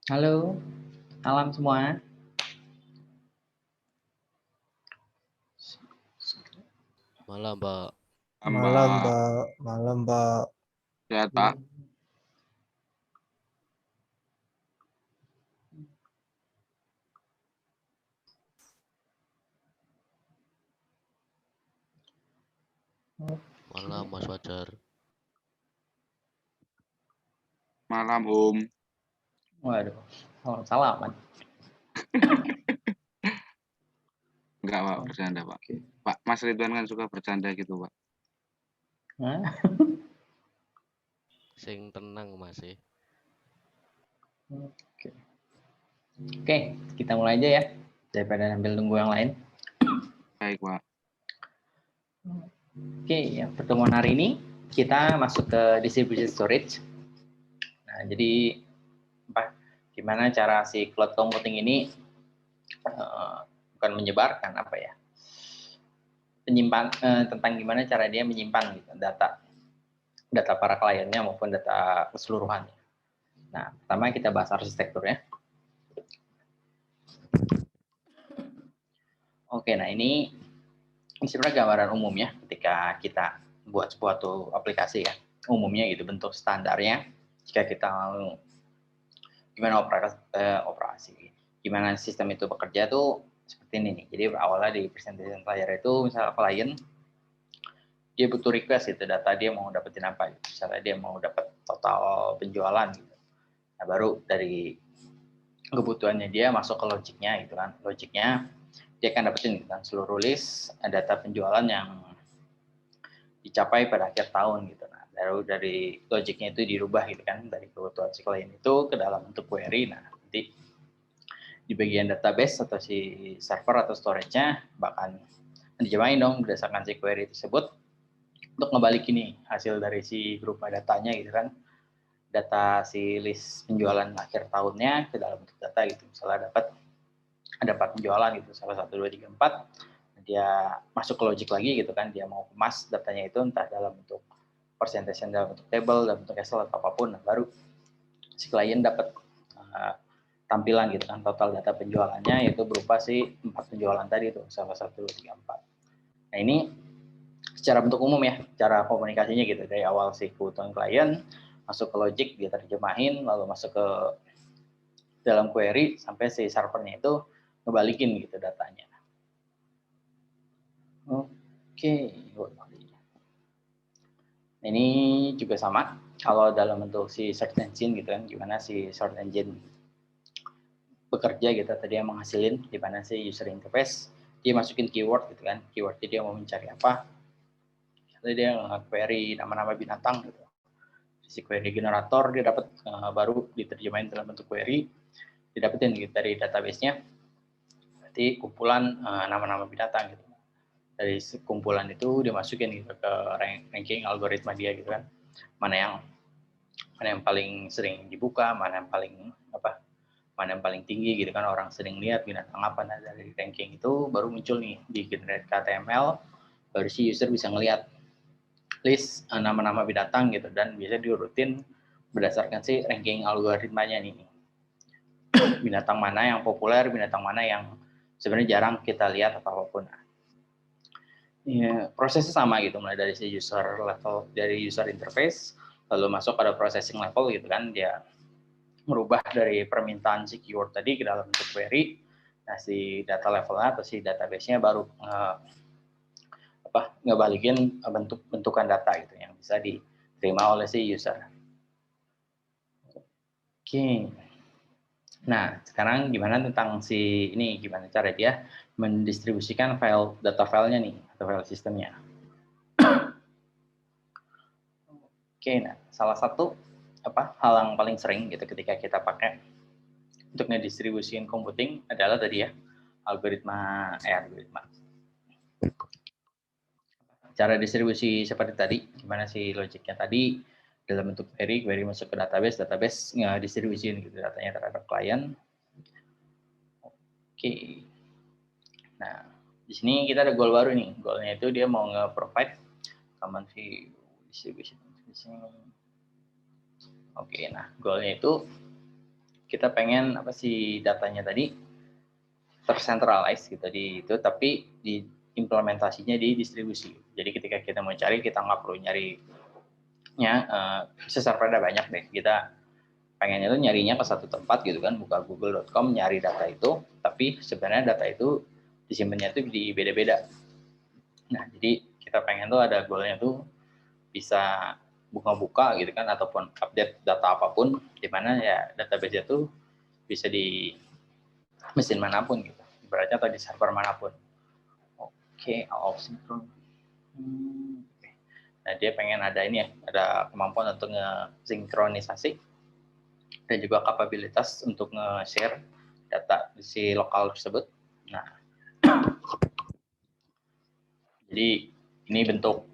Halo, malam semua. Malam, Pak. Malam, Mbak. Pak. Malam, Pak. Sehat, Pak. Malam, Mas Fajar. Malam, Om. Waduh, salaman. Enggak, Pak, bercanda, Pak. Pak, Mas Ridwan kan suka bercanda gitu, Pak. Hah? Sing tenang, Mas. Oke, kita mulai aja ya, daripada sambil nunggu yang lain. Baik, Pak. Oke, ya, pertemuan hari ini kita masuk ke distributed storage. Nah, jadi gimana cara si cloud computing ini bukan menyebarkan penyimpan tentang gimana cara dia menyimpan gitu, data para kliennya maupun data keseluruhannya. Nah, pertama kita bahas arsitekturnya. Oke, nah ini sebenarnya gambaran umum ya ketika kita buat suatu aplikasi ya. Umumnya gitu bentuk standarnya jika kita mau gimana operasi, gimana sistem itu bekerja tuh seperti ini nih. Jadi awalnya di presentation layer itu misalnya klien dia butuh request gitu, data dia mau dapetin apa gitu. Misalnya dia mau dapat total penjualan gitu. Nah, baru dari kebutuhannya dia masuk ke logiknya gitu kan. Logiknya dia akan dapetin gitu kan seluruh list data penjualan yang dicapai pada akhir tahun gitu. Nah, baru dari logiknya itu dirubah gitu kan dari kebutuhan si klien itu ke dalam bentuk query. Nah, nanti di bagian database atau si server atau storage-nya bahkan dijemahin dong berdasarkan si query tersebut untuk ngebalik ini hasil dari si berupa datanya gitu kan. Data si list penjualan akhir tahunnya ke dalam bentuk data gitu. Misalnya dapat penjualan gitu salah 1 2 3 4 dia masuk ke logic lagi gitu kan, dia mau kemas datanya itu entah dalam bentuk percentage dalam bentuk table, dalam bentuk Excel atau apapun, nah, baru si klien dapat tampilan gitu kan total data penjualannya yaitu berupa si 4 penjualan tadi itu salah 1 2 3 4. Nah, ini secara bentuk umum ya, cara komunikasinya gitu dari awal si kebutuhan klien masuk ke logic dia terjemahin lalu masuk ke dalam query sampai si servernya itu ngebalikin gitu datanya. Oke, ini juga sama kalau dalam bentuk si search engine gitu kan, gimana si search engine bekerja gitu tadi yang menghasilin di mana si user interface dia masukin keyword gitu kan, keyword dia mau mencari apa, jadi dia query nama-nama binatang gitu. Si query generator dia dapat baru diterjemahin dalam bentuk query, didapetin gitu dari database-nya, berarti kumpulan nama-nama binatang gitu. Dari kumpulan itu dimasukin gitu ke ranking algoritma dia gitu kan, mana yang paling sering dibuka, mana yang paling tinggi gitu kan orang sering lihat binatang apa. Nah, dari ranking itu baru muncul nih di generate HTML, baru si user bisa ngelihat list nama-nama binatang gitu dan bisa diurutin berdasarkan si ranking algoritmanya nih. Binatang mana yang populer, binatang mana yang sebenarnya jarang kita lihat atau apapun. Ya, prosesnya sama gitu, mulai dari si user level, dari user interface, lalu masuk pada processing level gitu kan, dia merubah dari permintaan si keyword tadi ke dalam bentuk query. Nah, si data levelnya atau si database-nya baru ngebalikin bentukan data gitu yang bisa diterima oleh si user. Oke. Nah, sekarang gimana tentang si ini, gimana cara dia mendistribusikan data filenya nih atau file sistemnya. Oke, nah salah satu hal yang paling sering gitu ketika kita pakai untuk ngedistribusiin computing adalah tadi ya algoritma. Cara distribusi seperti tadi, gimana sih logiknya tadi dalam bentuk query masuk ke database ngedistribusiin gitu datanya terhadap klien. Oke. Nah, di sini kita ada goal baru nih. Goalnya itu dia mau nge-provide common view distribution. Oke, nah goalnya itu kita pengen apa sih datanya tadi tercentralize gitu di itu, tapi di implementasinya di distribusi. Jadi ketika kita mau cari, kita nggak perlu nyarinya server ada banyak deh. Kita pengennya tuh nyarinya ke satu tempat gitu kan, buka google.com nyari data itu, tapi sebenarnya data itu disimpannya tuh di beda-beda. Nah, jadi kita pengen tuh ada goalnya tuh bisa buka-buka gitu kan, ataupun update data apapun, di mana ya database itu bisa di mesin manapun gitu, ibaratnya atau di server manapun. Oke, asynchron. Nah, dia pengen ada ini ya, ada kemampuan untuk nge-sinkronisasi dan juga kapabilitas untuk nge-share data di si lokal tersebut. Nah, jadi ini bentuk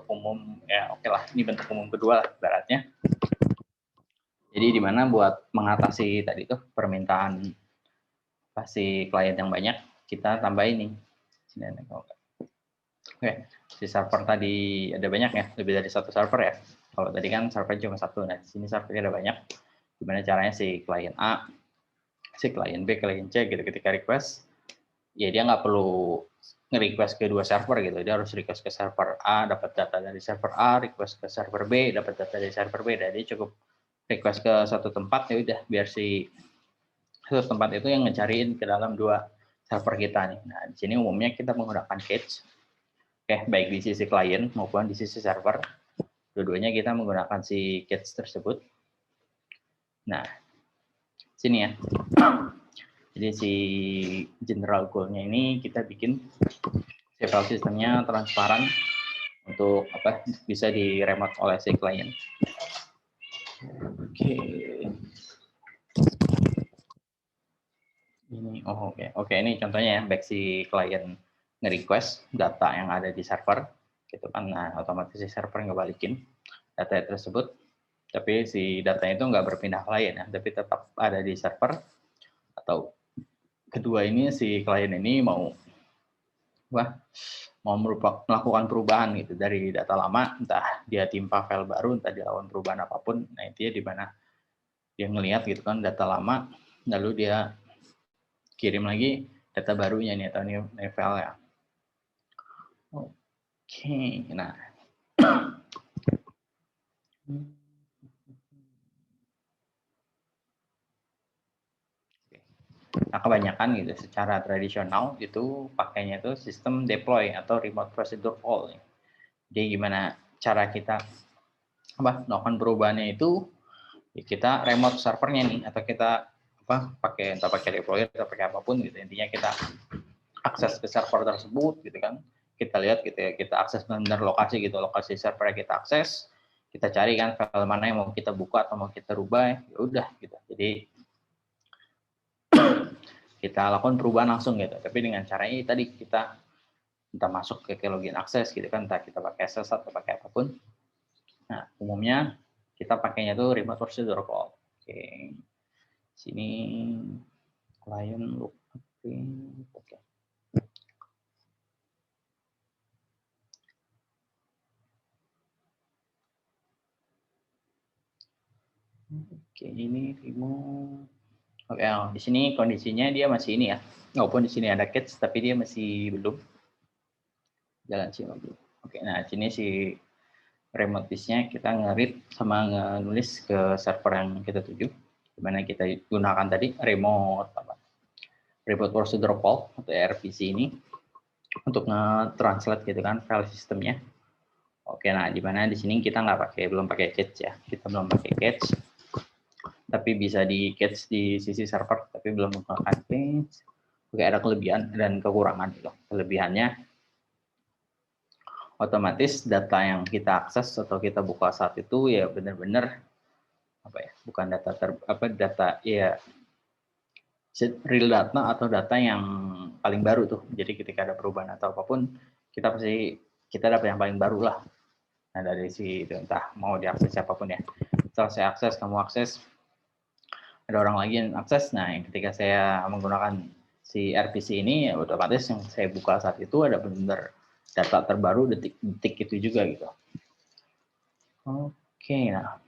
umum ya, oke lah, ini bentuk umum kedua lah ibaratnya. Jadi di mana buat mengatasi tadi tuh permintaan pasti klien yang banyak, kita tambah ini. Oke, si server tadi ada banyak ya, lebih dari satu server ya. Kalau tadi kan server cuma satu, nah di sini servernya ada banyak. Gimana caranya si klien A, si klien B, klien C gitu ketika request, ya dia nggak perlu nge-request ke dua server gitu, dia harus request ke server A, dapat data dari server A, request ke server B, dapat data dari server B, dan dia cukup request ke satu tempat, ya udah biar si satu tempat itu yang ngecariin ke dalam dua server kita nih. Nah, di sini umumnya kita menggunakan cage, baik di sisi klien maupun di sisi server, dua-duanya kita menggunakan si cage tersebut. Nah, sini ya. Jadi si general goal-nya ini kita bikin si file sistemnya transparan untuk apa bisa di remote oleh si klien. Oke. Ini oke ini contohnya ya, baik si klien nge-request data yang ada di server gitu kan, nah otomatis si server ngebalikin data tersebut, tapi si datanya itu nggak berpindah klien ya, tapi tetap ada di server. Atau kedua ini si klien ini mau melakukan perubahan gitu dari data lama, entah dia timpa file baru, entah dilakukan perubahan apapun. Nah, intinya di mana dia ngelihat gitu kan data lama, lalu dia kirim lagi data barunya nih atau new file ya. Oke, nah. Nah, kebanyakan gitu secara tradisional itu pakainya itu sistem deploy atau remote procedure call. Jadi gimana cara kita melakukan perubahannya itu, ya kita remote servernya nih, atau kita pakai deploy atau pakai apapun gitu. Intinya kita akses ke server tersebut gitu kan. Kita lihat gitu ya, kita akses benar lokasi gitu, lokasi server kita akses, kita cari kan file mana yang mau kita buka atau mau kita rubah, ya udah gitu. Jadi kita lakukan perubahan langsung gitu, tapi dengan caranya tadi kita masuk ke login akses gitu kan, entah kita pakai SSH atau pakai apapun. Nah, umumnya kita pakainya tuh remote procedure call. Oke. Sini client look. Oke. Oke, ini remote. Oke, di sini kondisinya dia masih ini ya. Walaupun di sini ada catch, tapi dia masih belum jalan sih. Oke, nah sini si remote disk-nya kita nge-read sama nulis ke server yang kita tuju. Dimana kita gunakan tadi remote procedure call atau RPC ini untuk nge-translate gitu kan file sistemnya. Oke, nah dimana di sini kita belum pakai catch ya. Kita belum pakai catch. Tapi bisa di catch di sisi server, tapi belum menggunakan catch. Oke, ada kelebihan dan kekurangan gitu. Kelebihannya otomatis data yang kita akses atau kita buka saat itu ya benar-benar bukan data ya real data atau data yang paling baru tuh. Jadi ketika ada perubahan atau apapun, kita dapat yang paling baru lah. Nah, dari entah mau diakses siapapun ya. Setelah saya akses, kamu akses, ada orang lagi yang akses. Nah, ketika saya menggunakan si RPC ini, ya otomatis yang saya buka saat itu ada benar-benar data terbaru detik-detik itu juga gitu. Oke, nah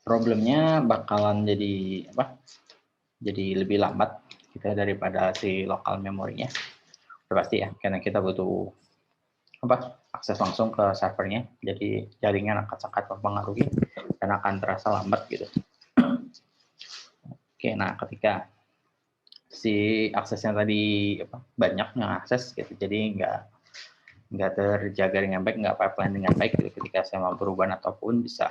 problemnya bakalan jadi apa? Jadi lebih lambat kita daripada si lokal memorinya. Udah pasti ya, karena kita butuh apa? Akses langsung ke servernya. Jadi jaringan akan sangat mempengaruhi dan akan terasa lambat gitu. Oke, nah ketika si aksesnya tadi banyak yang akses gitu, jadi nggak terjaga dengan baik, nggak pipeline dengan baik gitu. Ketika saya mau perubahan apapun bisa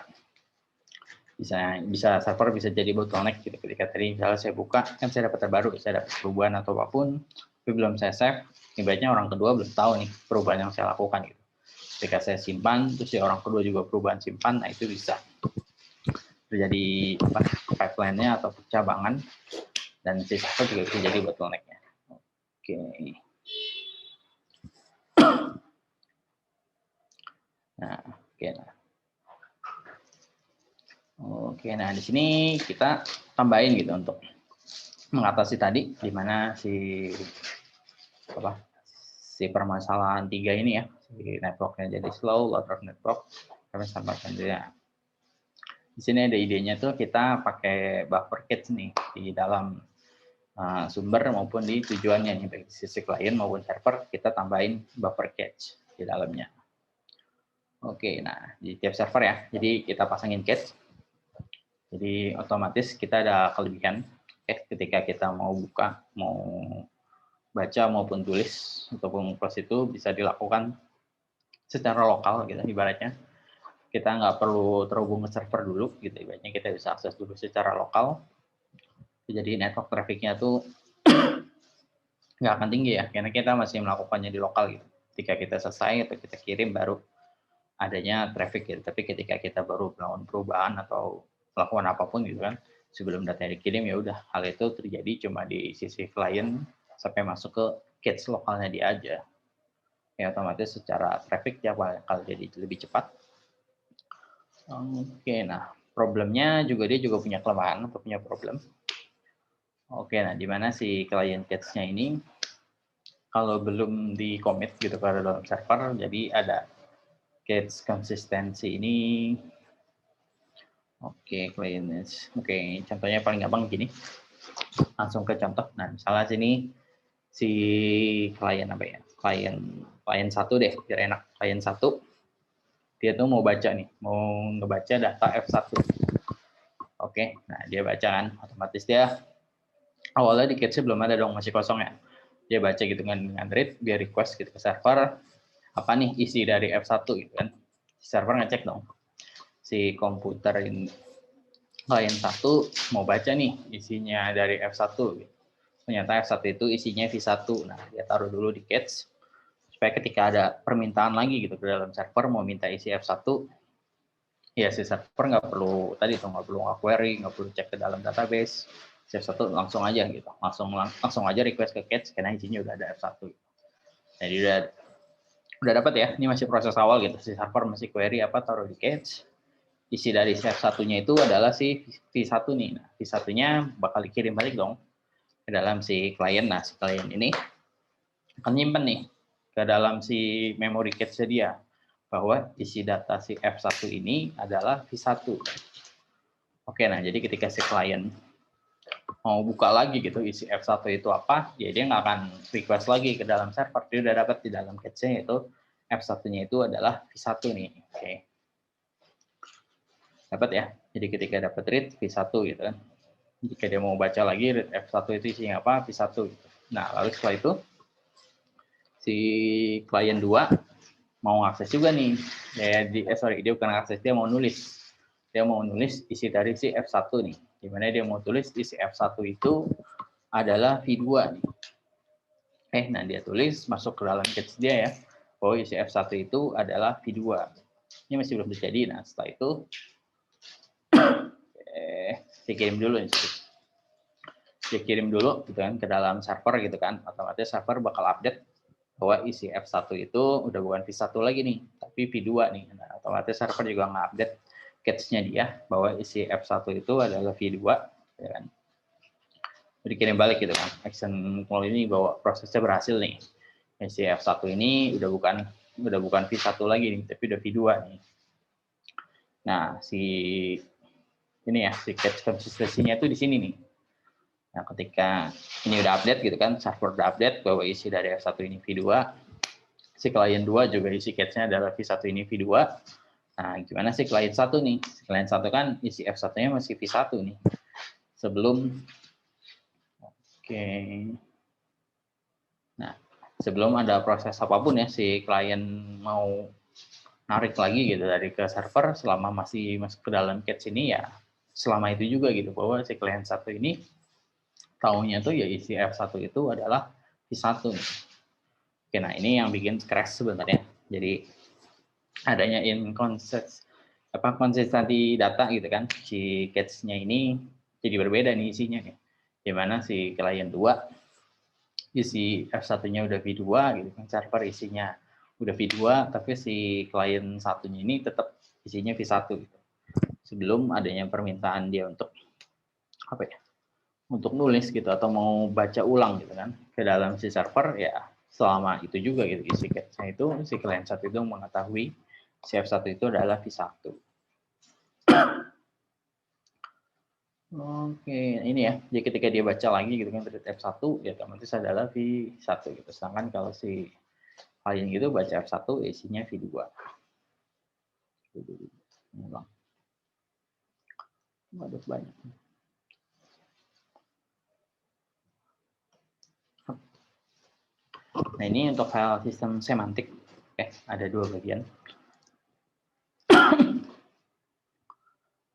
server bisa jadi bottleneck gitu. Ketika tadi misalnya saya buka kan saya dapat terbaru, saya dapat perubahan atau apapun, tapi belum saya save, ibaratnya orang kedua belum tahu nih perubahan yang saya lakukan gitu. Ketika saya simpan terus si orang kedua juga perubahan simpan, nah itu bisa terjadi pipeline-nya atau percabangan, dan si server juga bisa jadi bottleneck-nya. Oke. Nah, oke. Oke, nah di sini kita tambahin gitu untuk mengatasi tadi di mana si permasalahan 3 ini ya, si networknya jadi slow, load of network, sampai dia. Di sini ada idenya tuh kita pakai buffer cache nih di dalam sumber maupun di tujuannya nih, baik sisi klien maupun server kita tambahin buffer cache di dalamnya. Oke, nah di tiap server ya, jadi kita pasangin cache. Jadi otomatis kita ada kelebihan ketika kita mau buka, mau baca maupun tulis ataupun close itu bisa dilakukan secara lokal gitu ibaratnya. Kita nggak perlu terhubung ke server dulu gitu, ibaratnya kita bisa akses dulu secara lokal. Jadi network traffic-nya tuh nggak akan tinggi ya, karena kita masih melakukannya di lokal gitu. Ketika kita selesai atau kita kirim baru adanya traffic gitu. Tapi ketika kita baru melakukan perubahan atau melakukan apapun gitu kan, sebelum datanya dikirim ya udah hal itu terjadi cuma di sisi klien sampai masuk ke cache lokalnya dia aja. Ya otomatis secara traffic ya bakal jadi lebih cepat. Oke, nah problemnya juga dia juga punya kelemahan atau punya problem. Oke, nah di mana si klien cache-nya ini kalau belum di commit gitu ke dalam server, jadi ada cache konsistensi ini. Oke, client. Oke, contohnya paling gampang gini. Langsung ke contoh. Nah, misalnya sini si klien apa ya? Klien 1 deh, biar enak. Klien 1 dia tuh mau baca nih, mau ngebaca data F1. Oke, nah dia baca kan, otomatis dia awalnya di cache belum ada dong, masih kosong ya. Dia baca gitu dengan read, dia request gitu ke server, apa nih isi dari F1 gitu kan. Server ngecek dong. Si komputer ini klien 1 mau baca nih isinya dari F1 gitu. Ternyata F1 itu isinya V1. Nah, dia taruh dulu di cache supaya ketika ada permintaan lagi gitu ke dalam server mau minta isi F1, ya si server nggak perlu nggak perlu query, nggak perlu cek ke dalam database. Si F1 langsung aja gitu. Langsung aja request ke cache karena isinya udah ada F1. Jadi udah dapat ya. Ini masih proses awal gitu. Si server masih query apa taruh di cache. Isi dari F1-nya itu adalah si V1 nih. Nah, V1-nya bakal dikirim balik dong ke dalam si klien. Nah, si klien ini akan nyimpen nih ke dalam si memory cache dia bahwa isi data si F1 ini adalah V1. Oke, nah jadi ketika si klien mau buka lagi gitu isi F1 itu apa, ya dia nggak akan request lagi ke dalam server. Dia udah dapat di dalam cache-nya itu F1-nya itu adalah V1 nih. Oke. Dapat ya. Jadi ketika dapat read V1 gitu kan. Jika dia mau baca lagi read F1 itu isinya apa, V1 gitu. Nah, lalu setelah itu si klien 2 mau akses juga nih. Dia bukan akses, dia mau nulis. Dia mau nulis isi dari si F1 nih. Dimana dia mau tulis isi F1 itu adalah V2 nih. Nah dia tulis masuk ke dalam cache dia ya. Bahwa isi F1 itu adalah V2. Ini masih belum terjadi. Nah setelah itu dikirim dulu nih. Dikirim dulu gitu kan ke dalam server gitu kan. Otomatis server bakal update bahwa isi F1 itu udah bukan V1 lagi nih, tapi V2 nih. Nah, otomatis server juga nge-update cache-nya dia bahwa isi F1 itu adalah V2 ya kan. Dikirim balik gitu kan. Action call ini bahwa prosesnya berhasil nih. Isi F1 ini udah bukan V1 lagi nih, tapi udah V2 nih. Nah, si ini ya, si cache konsistensinya itu di sini nih. Nah, ketika ini udah update gitu kan, server udah update bahwa isi dari F1 ini V2, si klien 2 juga isi cache-nya adalah V1 ini V2. Nah, gimana sih klien 1 nih? Klien 1 kan isi F1-nya masih V1 nih. Sebelum ada proses apapun ya, si klien mau narik lagi gitu dari ke server, selama masih masuk ke dalam cache ini ya, selama itu juga gitu, bahwa si klien 1 ini tahunya tuh ya isi F1 itu adalah V1. Oke, nah ini yang bikin crash sebenarnya. Jadi adanya konsistensi data gitu kan, si cache-nya ini jadi berbeda nih isinya nih. Dimana si klien 2 isi F1-nya udah V2 gitu kan, server isinya udah V2, tapi si klien satunya ini tetap isinya V1 gitu. Sebelum adanya permintaan dia untuk apa ya? Untuk nulis gitu atau mau baca ulang gitu kan ke dalam si server, ya selama itu juga gitu isi cache-nya itu si klien satu itu mengetahui si F1 itu adalah V1. Oke, ini ya. Jadi ketika dia baca lagi gitu kan dari F1, ya otomatis adalah V1 gitu. Sedangkan kalau si klien gitu baca F1 isinya V2. Waduh, banyak. Nah, ini untuk file sistem semantik. Ada 2 bagian.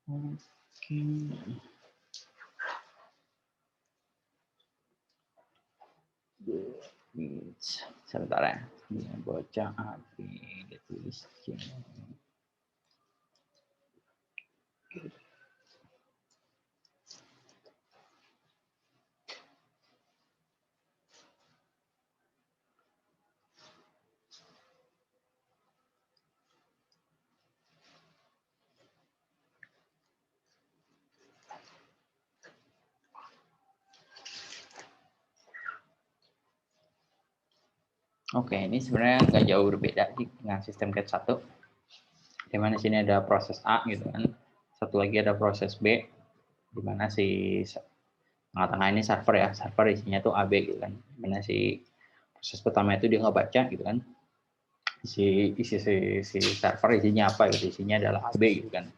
Oke. Sebentar ya. Ini bocah api ditulis. Oke, ini sebenarnya nggak jauh berbeda dengan sistem cache 1. Di mana sini ada proses A gitu kan. Satu lagi ada proses B, di mana si tengah-tengah ini server ya. Server isinya tuh AB gitu kan. Di mana si proses pertama itu dia nggak baca gitu kan. Si server isinya apa gitu. Isinya adalah AB gitu kan.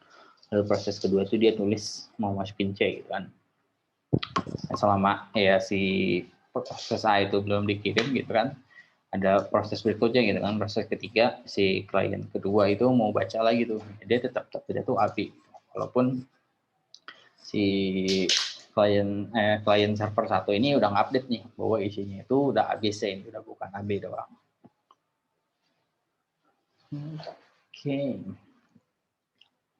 Lalu proses kedua itu dia tulis mau masukin C gitu kan. Nah, selama ya si proses A itu belum dikirim gitu kan, ada proses berikutnya gitu kan, proses ketiga si klien kedua itu mau baca lagi tuh, dia tetap tuh API walaupun si klien server 1 ini udah ngupdate nih bahwa isinya itu udah ABC, ini udah bukan AB doang. Oke.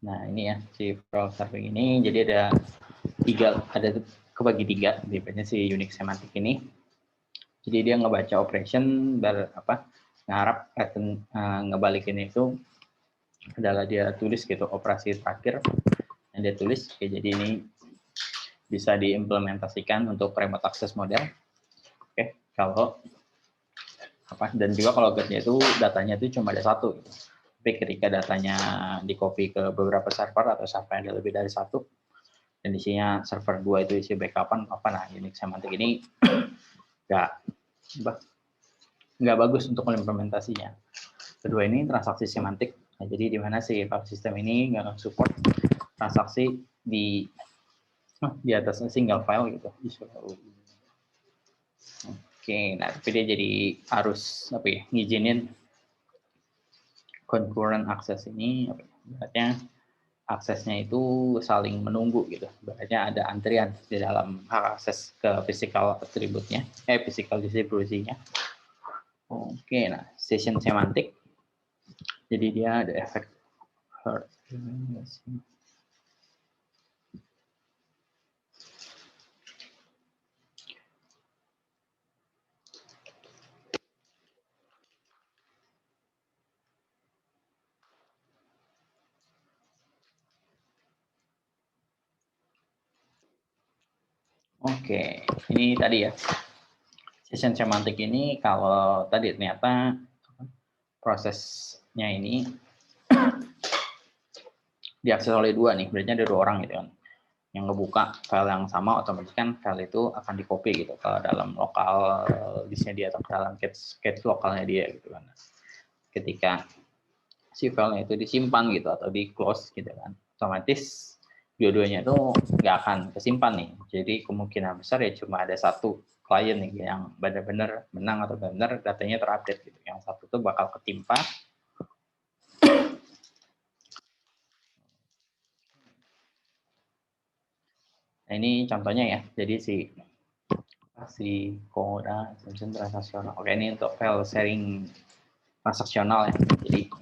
Nah, ini ya si file serving ini, jadi ada kebagi 3 tipenya si Unix semantik ini. Jadi dia ngebaca operation ngarap ngebalikin itu adalah dia tulis gitu operasi terakhir yang dia tulis. Oke, jadi ini bisa diimplementasikan untuk remote access model. Oke, kalau dan juga kalau getnya itu datanya itu cuma ada 1 gitu. Tapi ketika datanya di copy ke beberapa server atau server yang ada lebih dari 1 dan isinya server 2 itu isi backupan nah Unix semantik ini nggak bagus untuk implementasinya. Kedua ini transaksi semantik. Nah, jadi di mana si file system ini nggak support transaksi di atas single file gitu. Oke, nah tapi dia jadi harus ngizinin concurrent access ini, berarti aksesnya itu saling menunggu gitu. Berarti ada antrian di dalam hak akses ke physical attribute-nya, physical distribusinya. Oke, nah session semantik. Jadi dia ada efek hurt. Oke, ini tadi ya. Session semantik ini kalau tadi ternyata prosesnya ini diakses oleh 2 nih, berarti ada 2 orang gitu kan. yang ngebuka file yang sama, otomatis kan file itu akan di copy gitu ke dalam lokal disknya dia atau ke dalam cache lokalnya dia gitu kan. Ketika si filenya itu disimpan gitu atau di close gitu kan, otomatis dua-duanya itu nggak akan kesimpan nih. Jadi kemungkinan besar ya cuma ada satu klien nih yang benar-benar menang atau benar datanya terupdate gitu. Yang satu tuh bakal ketimpa. Nah, ini contohnya ya. Jadi si Komoda Extension transaksional. Oke, ini untuk file sharing transaksional ya. Jadi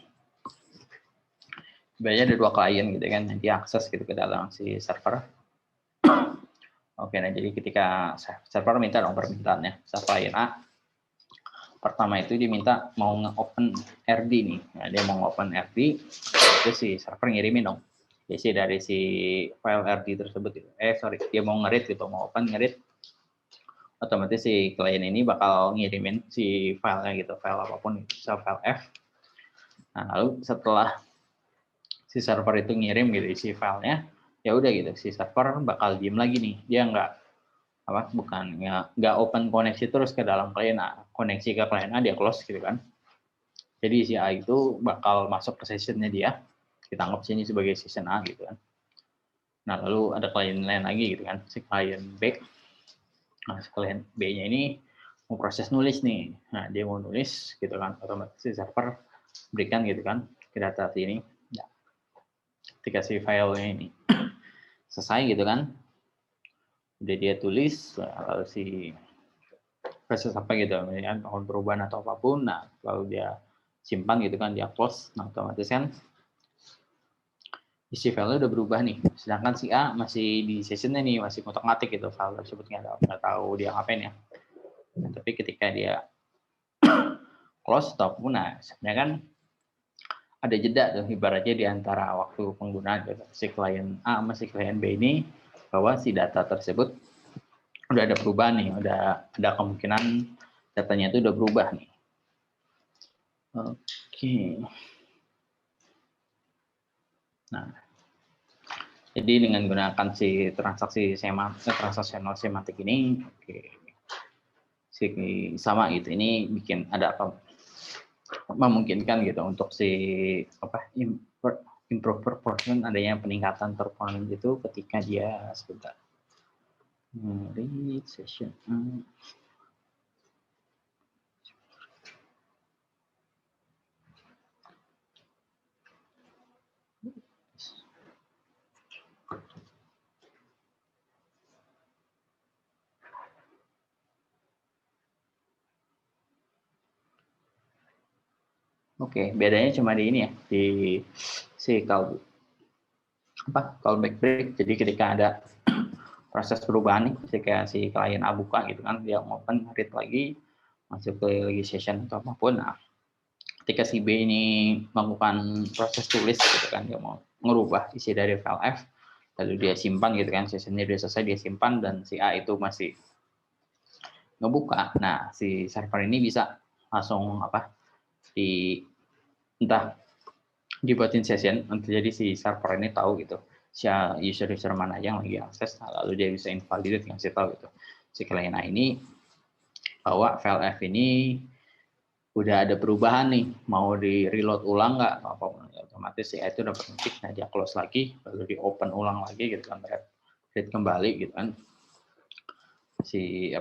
sebenarnya ada dua klien gitu kan yang diakses gitu ke dalam si server. Oke, nah jadi ketika server minta dong permintaannya, klien A pertama itu diminta mau nge-open RD nih. Nah, dia mau nge-open RD, itu si server ngirimin dong isi dari si file RD tersebut. Dia mau nge-read gitu, mau open nge-read. Otomatis si klien ini bakal ngirimin si filenya gitu, file apapun, bisa file F. Nah, lalu setelah si server itu ngirim gitu isi filenya, ya udah gitu, si server bakal diem lagi nih. Dia nggak open koneksi terus ke dalam klien A, koneksi ke klien A dia close gitu kan. Jadi si A itu bakal masuk ke sessionnya dia, kita anggap sini sebagai session A gitu kan. Nah lalu ada klien lain lagi gitu kan, si klien B. Nah si klien B-nya ini mau proses nulis nih, nah dia mau nulis gitu kan, otomatis si server berikan gitu kan ke data ini. Ya. Ketika si filenya ini selesai gitu kan, udah dia tulis, lalu si proses apa gitu, ya, tahun perubahan atau apapun, nah lalu dia simpan gitu kan, dia close, nah otomatis kan isi file udah berubah nih, sedangkan si A masih di sessionnya nih, masih ngotak-ngatik gitu file tersebut, nggak tahu dia ngapain ya. Nah, tapi ketika dia close ataupun, nah sebenarnya kan ada jeda tuh ibaratnya di antara waktu penggunaan gitu, si klien A sama si klien B ini, bahwa si data tersebut udah ada perubahan nih, udah ada kemungkinan datanya itu udah berubah nih. Oke. Nah, jadi dengan gunakan si transaksional semantik ini, oke, sama gitu. Ini bikin ada apa? Memungkinkan gitu untuk si improve performance, adanya peningkatan performance itu ketika dia sebentar. Read session. Oke, bedanya cuma di ini ya, di si callback break. Jadi ketika ada proses perubahan nih, ketika si klien A buka gitu kan, dia open read lagi, masuk ke lagi session atau apapun. Nah, ketika si B ini melakukan proses tulis gitu kan, dia mau ngerubah isi dari file F, lalu dia simpan gitu kan, sessionnya dia selesai, dia simpan, dan si A itu masih ngebuka. Nah, si server ini bisa langsung entah dibuatin session, jadi si server ini tahu gitu si user mana yang lagi akses, lalu dia bisa invalidate, ngasih tahu gitu si klien A ini bahwa file F ini udah ada perubahan nih, mau di reload ulang nggak, otomatis si A itu dapat notif, nah dia close lagi, lalu di open ulang lagi gitu kan, read kembali gitu kan si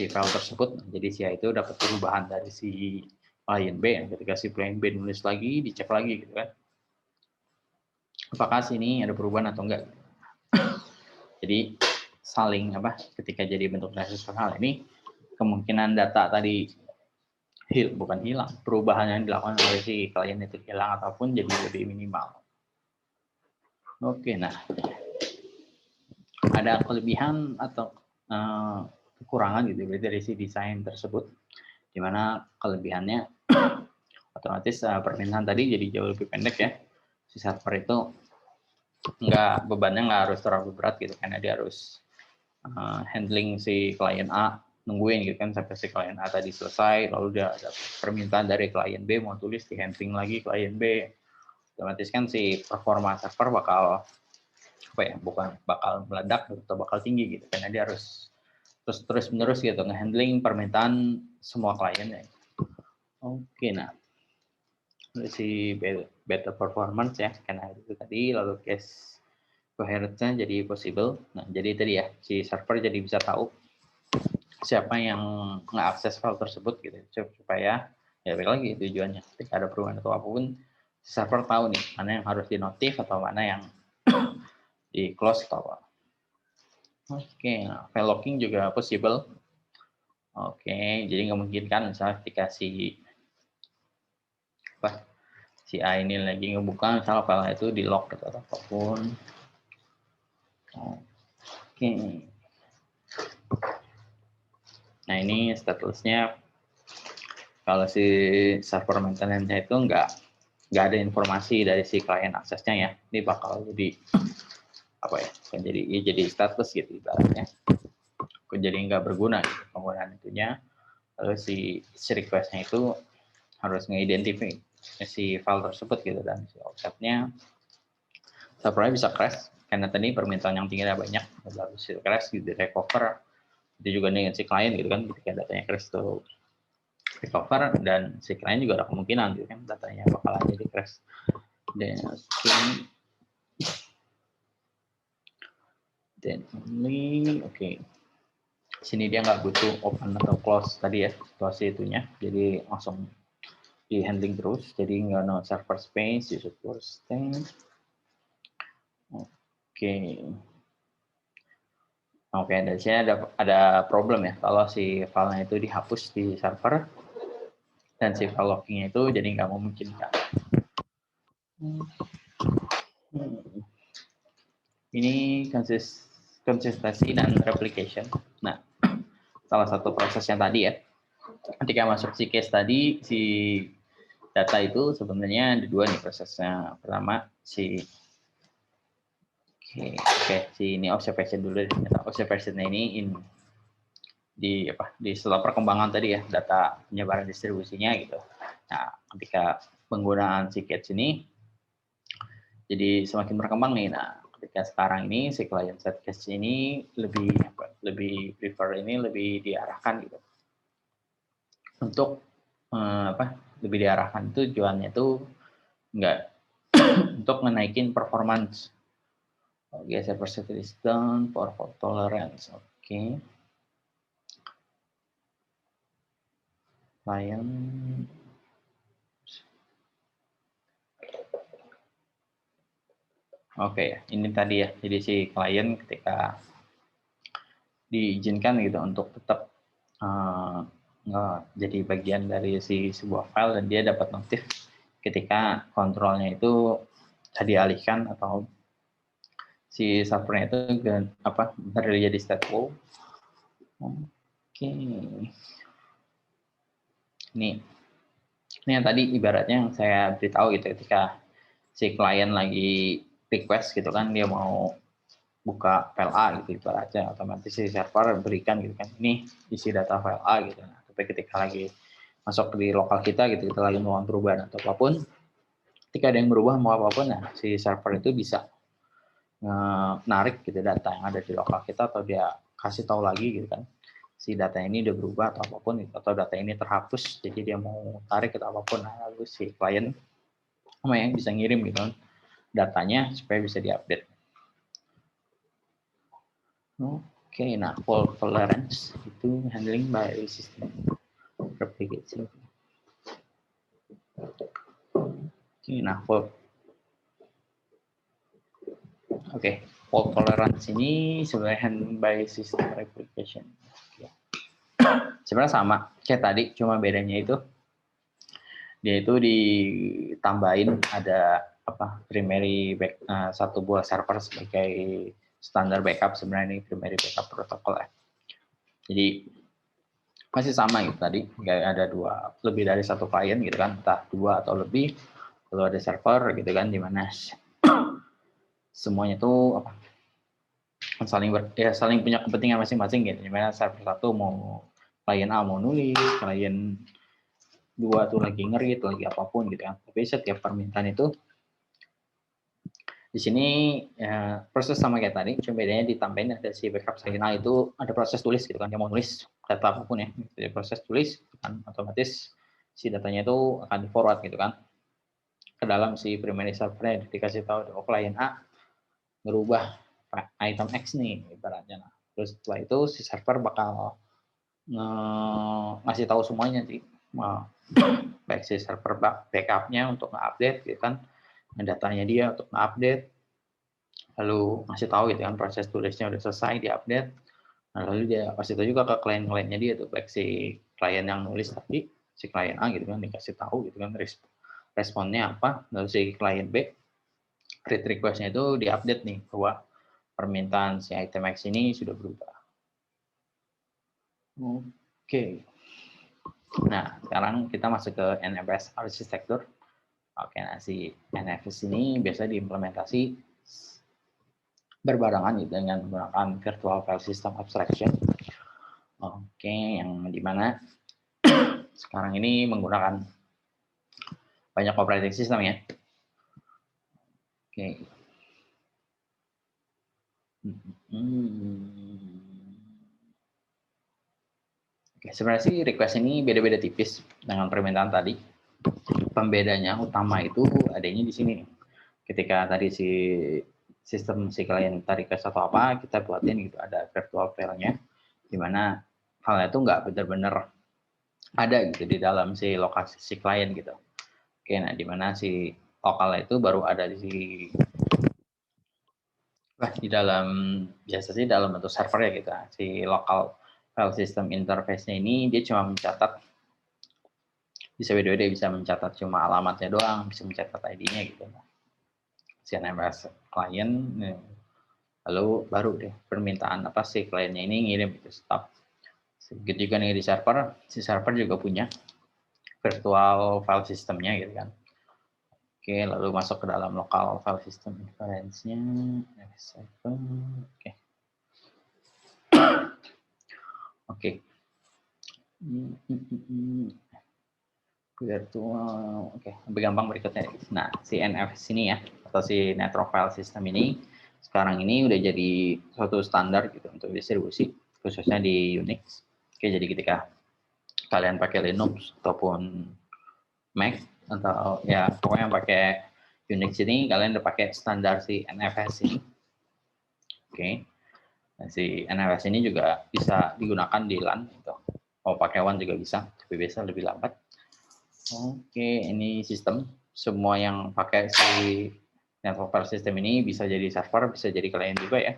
file tersebut. Jadi si A itu dapat perubahan dari si klien B, ketika si klien B nulis lagi, dicek lagi gitu kan, apakah sini ada perubahan atau enggak. Jadi saling ketika jadi bentuk transaksional ini, kemungkinan data tadi bukan hilang, perubahan yang dilakukan oleh si klien itu hilang ataupun jadi lebih minimal. Oke, nah ada kelebihan atau kekurangan gitu dari si desain tersebut, dimana kelebihannya otomatis permintaan tadi jadi jauh lebih pendek ya, si server itu bebannya nggak harus terlalu berat gitu, karena dia harus handling si klien A, nungguin gitu kan sampai si klien A tadi selesai, lalu dia ada permintaan dari klien B mau tulis, di handling lagi klien B, otomatis kan si performa server bakal apa ya, bukan bakal meledak atau bakal tinggi gitu, karena dia harus terus menerus gitu ngehandling permintaan semua kliennya. Oke, nah si better performance ya, karena itu tadi, lalu case coherence-nya jadi possible. Nah, jadi tadi ya, si server jadi bisa tahu siapa yang nge-akses file tersebut gitu, supaya ya balik lagi tujuannya ketika ada perubahan atau apapun, server tahu nih mana yang harus dinotif atau mana yang di close atau apa. Oke, nah, file locking juga possible. Oke, jadi nggak mungkin kan misalnya ketika si A ini lagi ngebuka misalnya file itu di lock atau apapun. Oke. Nah, ini statusnya kalau si server maintenance-nya itu nggak ada informasi dari si klien aksesnya ya. Ini bakal jadi apa ya? Kan jadi status gitu ibaratnya. Jadi nggak berguna gitu, penggunaan itunya. Lalu si request-nya itu harus ngeidentifikasi si file tersebut gitu, dan si offset-nya servernya bisa crash karena tadi permintaan yang tingginya banyak, lalu si crash gitu, recover itu juga dengan si klien gitu kan, ketika datanya crash tuh recover, dan si klien juga ada kemungkinan gitu kan datanya bakalan jadi crash. Then only oke. Sini dia nggak butuh open atau close tadi ya situasi itunya, jadi langsung di handling terus, jadi nggak no server space, user state. Oke, dari sini ada problem ya, kalau si filenya itu dihapus di server dan si file lockingnya itu jadi nggak memungkinkan. Ini konsistensi dan replication. Nah, salah satu prosesnya tadi ya, ketika masuk si case tadi, si data itu sebenarnya ada dua nih prosesnya. Pertama si si ini observation dulu. Observation ini di setelah perkembangan tadi ya, data penyebaran distribusinya gitu. Nah, ketika penggunaan si catch ini jadi semakin berkembang nih. Nah, ketika sekarang ini si client side cache ini lebih prefer ini lebih diarahkan gitu untuk lebih diarahkan, tujuannya itu enggak untuk menaikin performance. Oke, server safety is down, for fault tolerance. Oke. Client Oke ya, ini tadi ya. Jadi si klien ketika diizinkan gitu untuk tetap jadi bagian dari sebuah file, dan dia dapat notif ketika kontrolnya itu dialihkan atau si servernya itu benar jadi stateful. Oke. Ini yang tadi ibaratnya yang saya beritahu gitu, ketika si klien lagi request gitu kan, dia mau buka file A gitu ibaratnya, otomatis si server berikan gitu kan, ini isi data file A gitu. Nah, tapi ketika lagi masuk di lokal kita gitu, kita lagi mau perubahan atau apapun, ketika ada yang berubah mau apapun, nah si server itu bisa narik gitu data yang ada di lokal kita, atau dia kasih tahu lagi gitu kan, si data ini udah berubah atau apapun gitu, atau data ini terhapus, jadi dia mau tarik atau apapun. Nah, lalu si klien yang bisa ngirim gitu kan datanya supaya bisa diupdate. Oke, nah fault tolerance itu handling by system replication. Oke, nah fault tolerance ini sebenarnya handling by system replication. Sebenarnya sama kayak tadi, cuma bedanya itu dia itu ditambahin ada primary satu buah server sebagai standar backup. Sebenarnya ini primary backup protokol ya. Jadi masih sama gitu tadi, nggak ada lebih dari satu klien gitu kan, entah dua atau lebih. Kalau ada server gitu kan, di mana semuanya tuh saling punya kepentingan masing-masing gitu. Di mana server satu mau klien A mau nulis, klien dua tuh lagi nge-read, lagi apapun gitu kan. Tapi setiap permintaan itu Di sini ya proses sama kayak tadi, cuma bedanya ditambahin ada si backup signal itu ada proses tulis gitu kan, dia mau nulis data apapun ya, jadi proses tulis gitu kan, otomatis si datanya itu akan di-forward gitu kan ke dalam si primary server-nya, dikasih tahu oh klien A ngerubah item X nih ibaratnya. Nah, terus setelah itu si server bakal ngasih tahu semuanya sih, baik si server backupnya untuk nge-update gitu kan, datanya dia untuk nge-update, lalu ngasih tahu gitu kan proses tulisnya udah selesai di-update. Nah, lalu dia kasih tahu juga ke klien-kliennya dia tuh, baik si klien yang nulis tadi, si klien A gitu kan dikasih tahu gitu kan responnya apa, lalu si klien B read request-nya itu diupdate nih bahwa permintaan si item X ini sudah berubah. Oke. Nah, sekarang kita masuk ke NFS architecture. Oke, nah si NFS ini biasa diimplementasi berbarengan gitu dengan menggunakan virtual file system abstraction. Oke, yang dimana sekarang ini menggunakan banyak operating system ya. Oke. Oke, sebenarnya sih request ini beda-beda tipis dengan permintaan tadi. Pembedanya utama itu adanya di sini. Ketika tadi si sistem si klien tadi request atau apa, kita buatin gitu ada virtual file-nya, di mana file itu nggak benar-benar ada gitu di dalam si lokasi si klien gitu. Oke, nah di mana si lokal itu baru ada di dalam biasa sih dalam bentuk server ya gitu. Si local file system interface-nya ini dia cuma mencatat bisa beda-beda, bisa mencatat cuma alamatnya doang, bisa mencatat ID-nya gitu. Si NFS klien, lalu baru deh permintaan apa sih kliennya ini ngirim itu stop. Juga nih di server, si server juga punya virtual file systemnya gitu kan. Oke, lalu masuk ke dalam local file system inference-nya. Oke. Oke. Virtual, oke, lebih gampang berikutnya. Nah, si NFS ini ya, atau si network file system ini, sekarang ini udah jadi suatu standar gitu untuk distribusi, khususnya di Unix. Oke, jadi ketika kalian pakai Linux ataupun Mac, atau ya pokoknya pakai Unix ini, kalian udah pakai standar si NFS ini. Oke, nah, si NFS ini juga bisa digunakan di LAN, gitu. Mau pakai WAN juga bisa, tapi biasa lebih lambat. Oke, ini sistem. Semua yang pakai si network file system ini bisa jadi server, bisa jadi klien juga ya.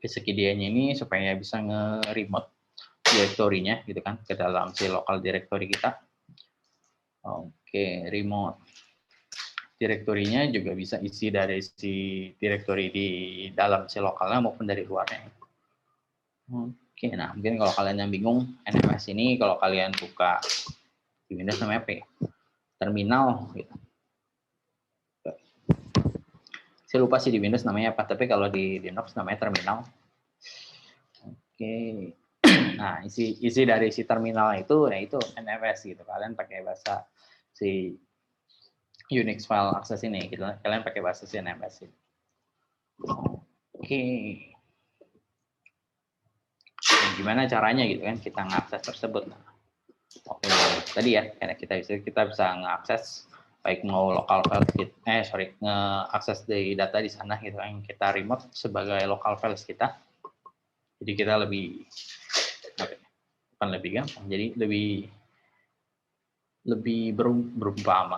Basic idenya ini supaya bisa nge-remote direktorinya gitu kan ke dalam si local directory kita. Oke, remote direktorinya juga bisa isi dari si directory di dalam si lokalnya maupun dari luarnya. Oke, nah mungkin kalau kalian yang bingung, NFS ini kalau kalian buka di Windows namanya apa ya? Terminal gitu. Saya lupa sih di Windows namanya apa, tapi kalau di Linux namanya terminal. Oke. Nah, isi dari si terminal itu, ya itu NFS gitu. Kalian pakai bahasa si Unix file access ini gitu. Kalian pakai bahasa si NFS ini. Oke. Nah, gimana caranya gitu kan kita ngakses tersebut? Nah, oke, tadi ya, kita bisa ngakses baik mau lokal file nge-akses dari data di sana gitu yang kita remote sebagai local files kita. Jadi kita bukan lebih gampang, jadi lebih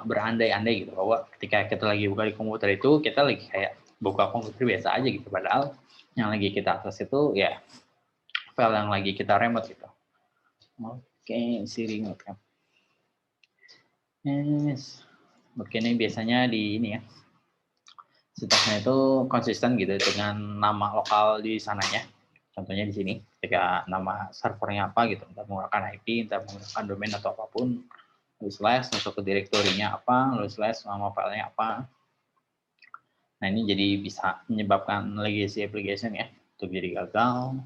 berandai-andai gitu bahwa ketika kita lagi buka di komputer itu kita lagi kayak buka komputer biasa aja gitu, padahal yang lagi kita akses itu ya file yang lagi kita remote gitu. Oke, si remote kan. Yes. Oke, ini biasanya di ini ya. Sintaksnya itu konsisten gitu dengan nama lokal di sananya. Contohnya di sini, ketika nama servernya apa gitu, entah menggunakan IP, entah menggunakan domain atau apapun, lalu slash masuk ke direktorinya apa, lalu slash nama filenya apa. Nah ini jadi bisa menyebabkan legacy application ya, untuk jadi gagal.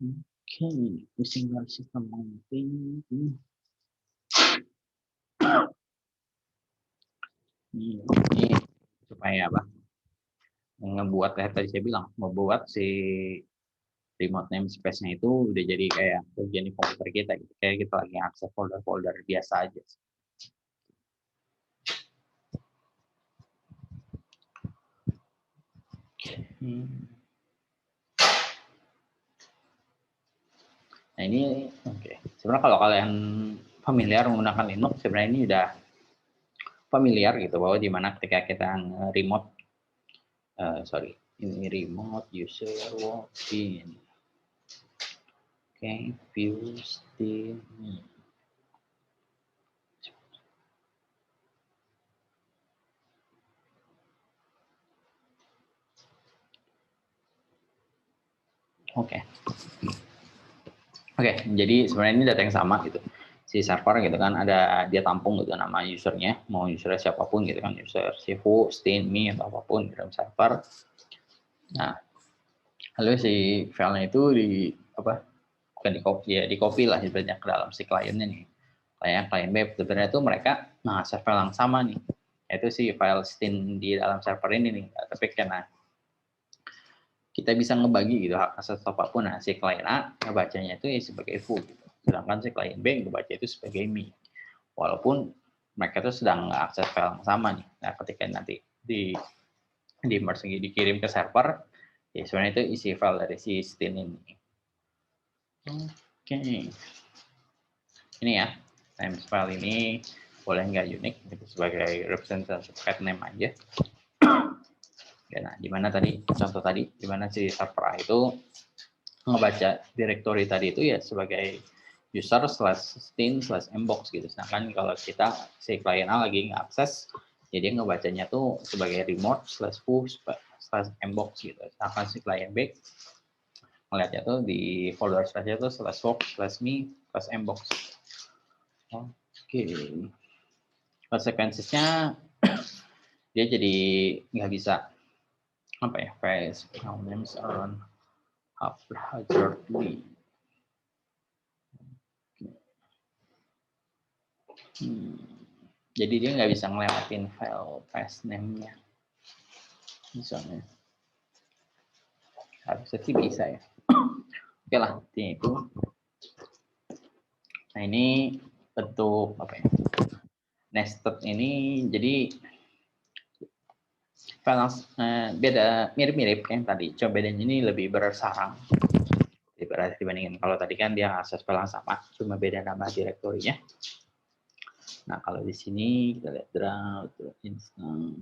Oke, pusing dari sistem mounting. Ini supaya apa? Ngebuat kayak tadi saya bilang, membuat si remote namespace-nya itu udah jadi kayak bagian di komputer kita gitu. Kayak kita lagi akses folder-folder biasa aja. Nah ini oke. Sebenarnya kalau kalian familiar menggunakan Linux, sebenarnya ini udah familiar gitu bahwa di mana ketika kita remote ini remote user walk-in. Oke, view Steam. Oke, jadi sebenarnya ini data yang sama gitu. Si server gitu kan ada dia tampung gitu nama usernya, mau usernya siapapun gitu kan, user Sifu, Steam, Me atau apapun di dalam server. Nah, lalu si filenya itu bukan di copy ya, di copy lah sebenarnya ke dalam si kliennya nih. Klien web sebenarnya itu mereka mengakses file yang sama nih, yaitu si file Steam di dalam server ini nih. Tapi karena kita bisa ngebagi gitu hak akses apapun, nah si klien A ngebacanya itu ya sebagai foo gitu, sedangkan si klien B ngebaca itu sebagai me, walaupun mereka itu sedang akses file yang sama nih. Nah ketika nanti di merge dikirim ke server, ya sebenarnya itu isi file dari si Steam ini. Oke, ini ya names file ini boleh nggak unik gitu, sebagai representative pet name aja. Ya, nah, di mana tadi contoh tadi di mana si server A itu ngebaca directory tadi itu ya sebagai user /steam/mbox gitu. Sedangkan kalau kita si klien A lagi ngeakses, jadi ngebacanya tuh sebagai remote/foo/mbox gitu. Sedangkan si klien B ngeliatnya tuh di folder saja tuh /work/me/mbox. Oke. Konsekuensinya dia jadi nggak bisa apa ya, face names on haphazardly. Jadi dia nggak bisa ngelewatin file path name-nya misalnya. Harusnya sih bisa ya. Oke lah, itu. Nah ini bentuk apa ya? Nested ini jadi file beda, mirip-mirip yang tadi. Cuma bedanya ini lebih bersarang dibandingin kalau tadi kan dia akses file yang sama, cuma beda nama direktorinya. Nah kalau di sini kita lihat draw install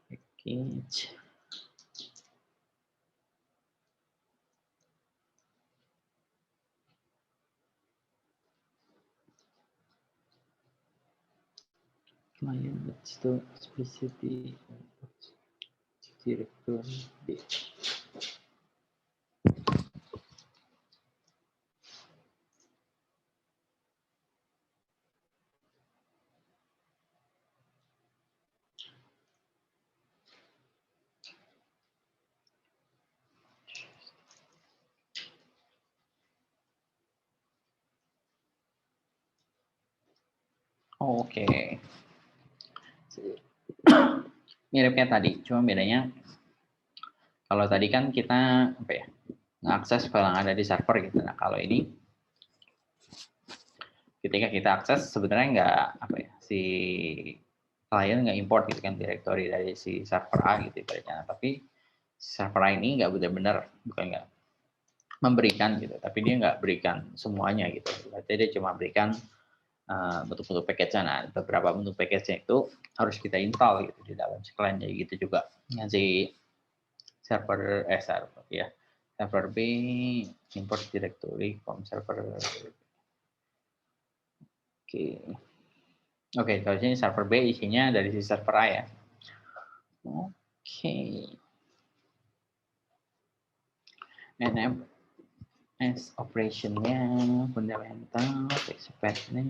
package. Client to specific directory. Oke. Miripnya tadi, cuma bedanya kalau tadi kan kita apa ya, mengakses file yang ada di server gitu. Nah kalau ini ketika kita akses sebenarnya nggak apa ya, si klien nggak import gitu kan directory dari si server A gitu ibaratnya. Tapi server A ini nggak benar-benar, bukan nggak memberikan gitu, tapi dia nggak berikan semuanya gitu. Berarti dia cuma berikan bentuk-bentuk package-nya. Nah, beberapa bentuk package-nya itu harus kita install gitu di dalam si klien. Jadi gitu juga yang si server B import directory from server. Oke, kalau sini server B isinya dari si server A ya. Oke. NMS operation-nya fundamental, expect-nya.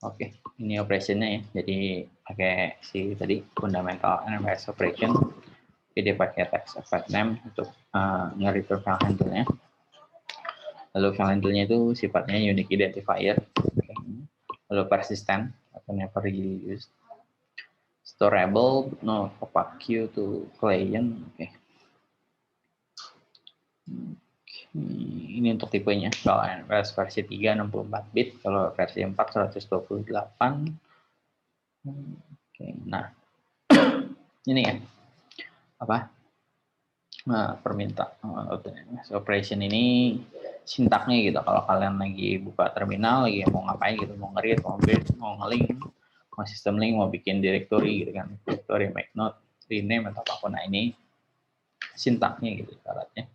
Oke, ini operation-nya ya. Jadi pakai si tadi fundamental NMS operation. Jadi pakai text effect name untuk nge-return file handle-nya. Lalu file handle-nya itu sifatnya unique identifier. Lalu persistent. never really used. Storable, no opaque queue to client. Oke. Ini untuk tipenya. Kalau NFS versi 3 64 bit, kalau versi 4 128. Oke, nah ini ya apa? Nah, operation ini sintaknya gitu. Kalau kalian lagi buka terminal, lagi mau ngapain gitu, mau nge-read, mau build, mau nge-link, mau system link, mau bikin directory gitu kan, directory, make note, rename atau apapun. Nah ini sintaknya gitu ibaratnya.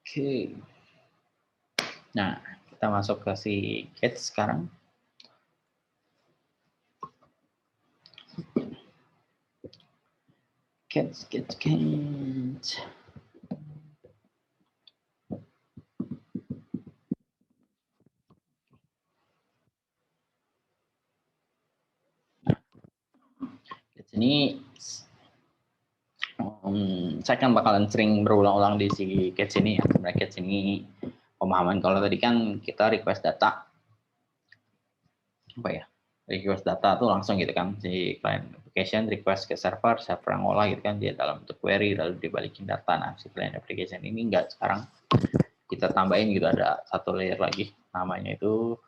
Oke. Nah, kita masuk ke si get sekarang. Get. Ini saya kan bakalan sering berulang-ulang di si catch ini ya. Sebenarnya catch ini pemahaman, kalau tadi kan kita request data apa ya, request data tuh langsung gitu kan, si client application request ke server ngolah gitu kan, dia dalam bentuk query lalu dibalikin data. Nah si client application ini enggak, sekarang kita tambahin gitu, ada satu layer lagi namanya itu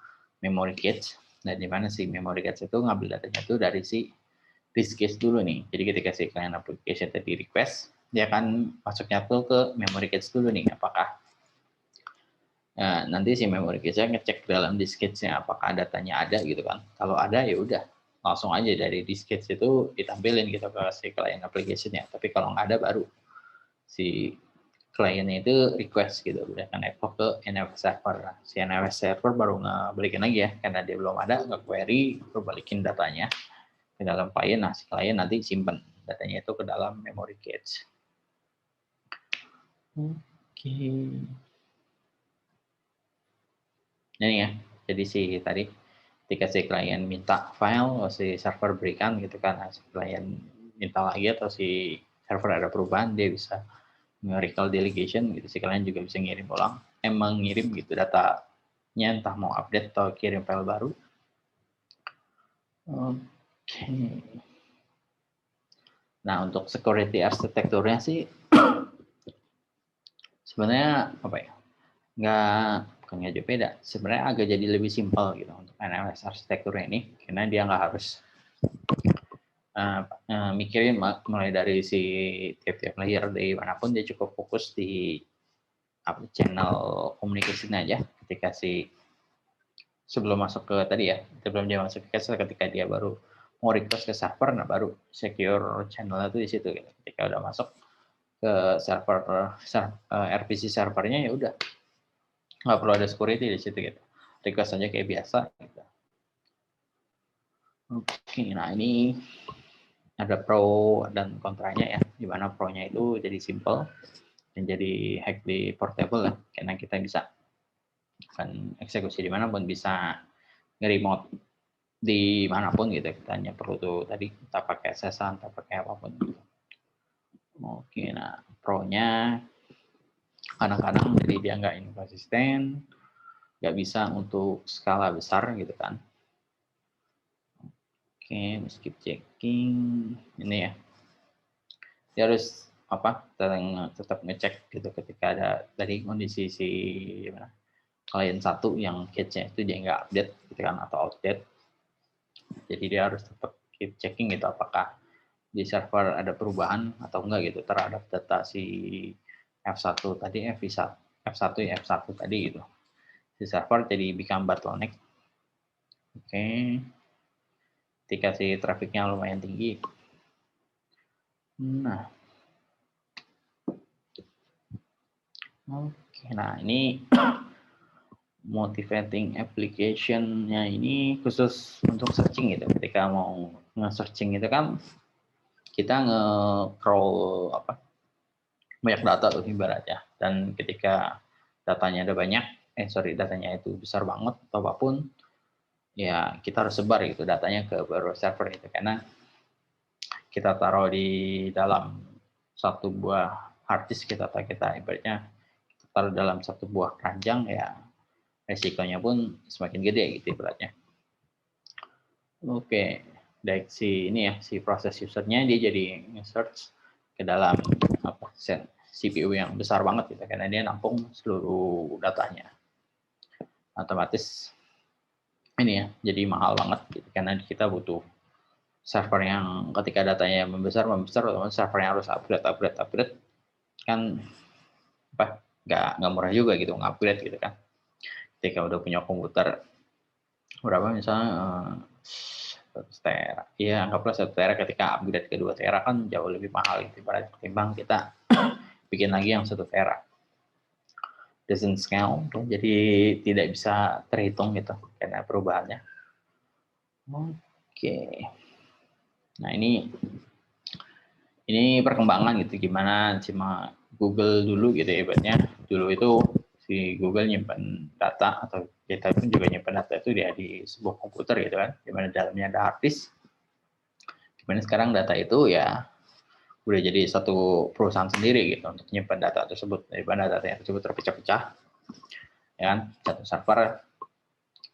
memory cache. Nah di mana si memory cache itu ngambil datanya itu dari si disk cache dulu nih. Jadi ketika si client application tadi request, dia akan masuknya tuh ke memory cache dulu nih, apakah nanti si memory cache ngecek dalam disk cache-nya apakah datanya ada gitu kan. Kalau ada ya udah langsung aja dari disk cache itu ditampilin gitu ke si client application-nya. Tapi kalau nggak ada baru si kliennya itu request gitu, udah kan echo ke NFS server. Nah, si NFS server baru ngebalikin lagi ya, karena dia belum ada, nge-query, baru balikin datanya ke dalam klien. Nah si klien nanti simpen datanya itu ke dalam memory cache. Oke. Ini ya, jadi si tadi ketika si klien minta file, si server berikan gitu kan, nah, si klien minta lagi atau si server ada perubahan, dia bisa nge-recall delegation gitu, si klien juga bisa ngirim ulang, emang ngirim gitu datanya, entah mau update atau kirim file baru. Oke. Nah untuk security arsitekturnya sih sebenarnya apa ya, bukan jauh beda, sebenarnya agak jadi lebih simpel gitu untuk NFS arsitekturnya ini, karena dia nggak harus mikirin mulai dari si tiap-tiap layer dari manapun, dia cukup fokus di channel communication aja. Ketika si sebelum masuk ke tadi ya, sebelum dia masuk ke cache, ketika dia baru mau request ke server, nah baru secure channel itu di situ gitu. Ketika udah masuk ke server RPC servernya ya udah nggak perlu ada security di situ gitu, request aja kayak biasa gitu. Oke, nah ini ada pro dan kontranya ya, dimana pro-nya itu jadi simple dan jadi highly portable ya, karena kita bisa kan eksekusi dimanapun, bisa nge-remote dimanapun gitu, kita hanya perlu tuh tadi kita pakai SSH, kita pakai apapun gitu. Oke, nah pro-nya kadang-kadang jadi dia nggak inconsistent, nggak bisa untuk skala besar gitu kan. Oke, skip checking ini ya, dia harus tetap ngecek gitu ketika ada dari kondisi si klien satu yang cache-nya itu dia nggak update gitu kan, atau outdate. Jadi dia harus tetap keep checking gitu, apakah di server ada perubahan atau enggak gitu terhadap data si F1 tadi, F1 ya, F1 tadi gitu. Si server jadi become bottleneck. Oke. Ketika si trafficnya lumayan tinggi. Nah. Oke, nah ini motivating application-nya ini khusus untuk searching gitu. Ketika mau nge-searching itu kan kita nge-crawl banyak data tuh ibaratnya, dan ketika datanya ada banyak, datanya itu besar banget atau apapun, ya kita harus sebar gitu datanya ke beberapa server itu, karena kita taruh di dalam satu buah hard disk kita ibaratnya kita taruh dalam satu buah keranjang, ya resikonya pun semakin gede gitu ibaratnya. Oke, dari si ini ya, si proses usernya dia jadi nge-search ke dalam apa CPU yang besar banget gitu karena dia nampung seluruh datanya. Otomatis ini ya jadi mahal banget gitu karena kita butuh server yang ketika datanya membesar otomatis servernya harus upgrade kan apa nggak murah juga gitu upgrade gitu kan. Ketika udah punya komputer berapa misalnya 1 tera, iya anggaplah 1 tera ketika upgrade ke 2 tera kan jauh lebih mahal gitu ketimbang kita bikin lagi yang 1 tera. Doesn't scale, jadi tidak bisa terhitung gitu karena perubahannya. Oke. Nah ini perkembangan gitu gimana cuma Google dulu gitu ya ibaratnya. Dulu itu si Google nyimpan data atau kita pun juga nyimpan data itu di sebuah komputer gitu kan, di mana dalamnya ada hard disk. Dimana sekarang data itu ya udah jadi satu perusahaan sendiri gitu untuk nyimpan data tersebut, daripada data tersebut terpecah-pecah, ya kan, satu server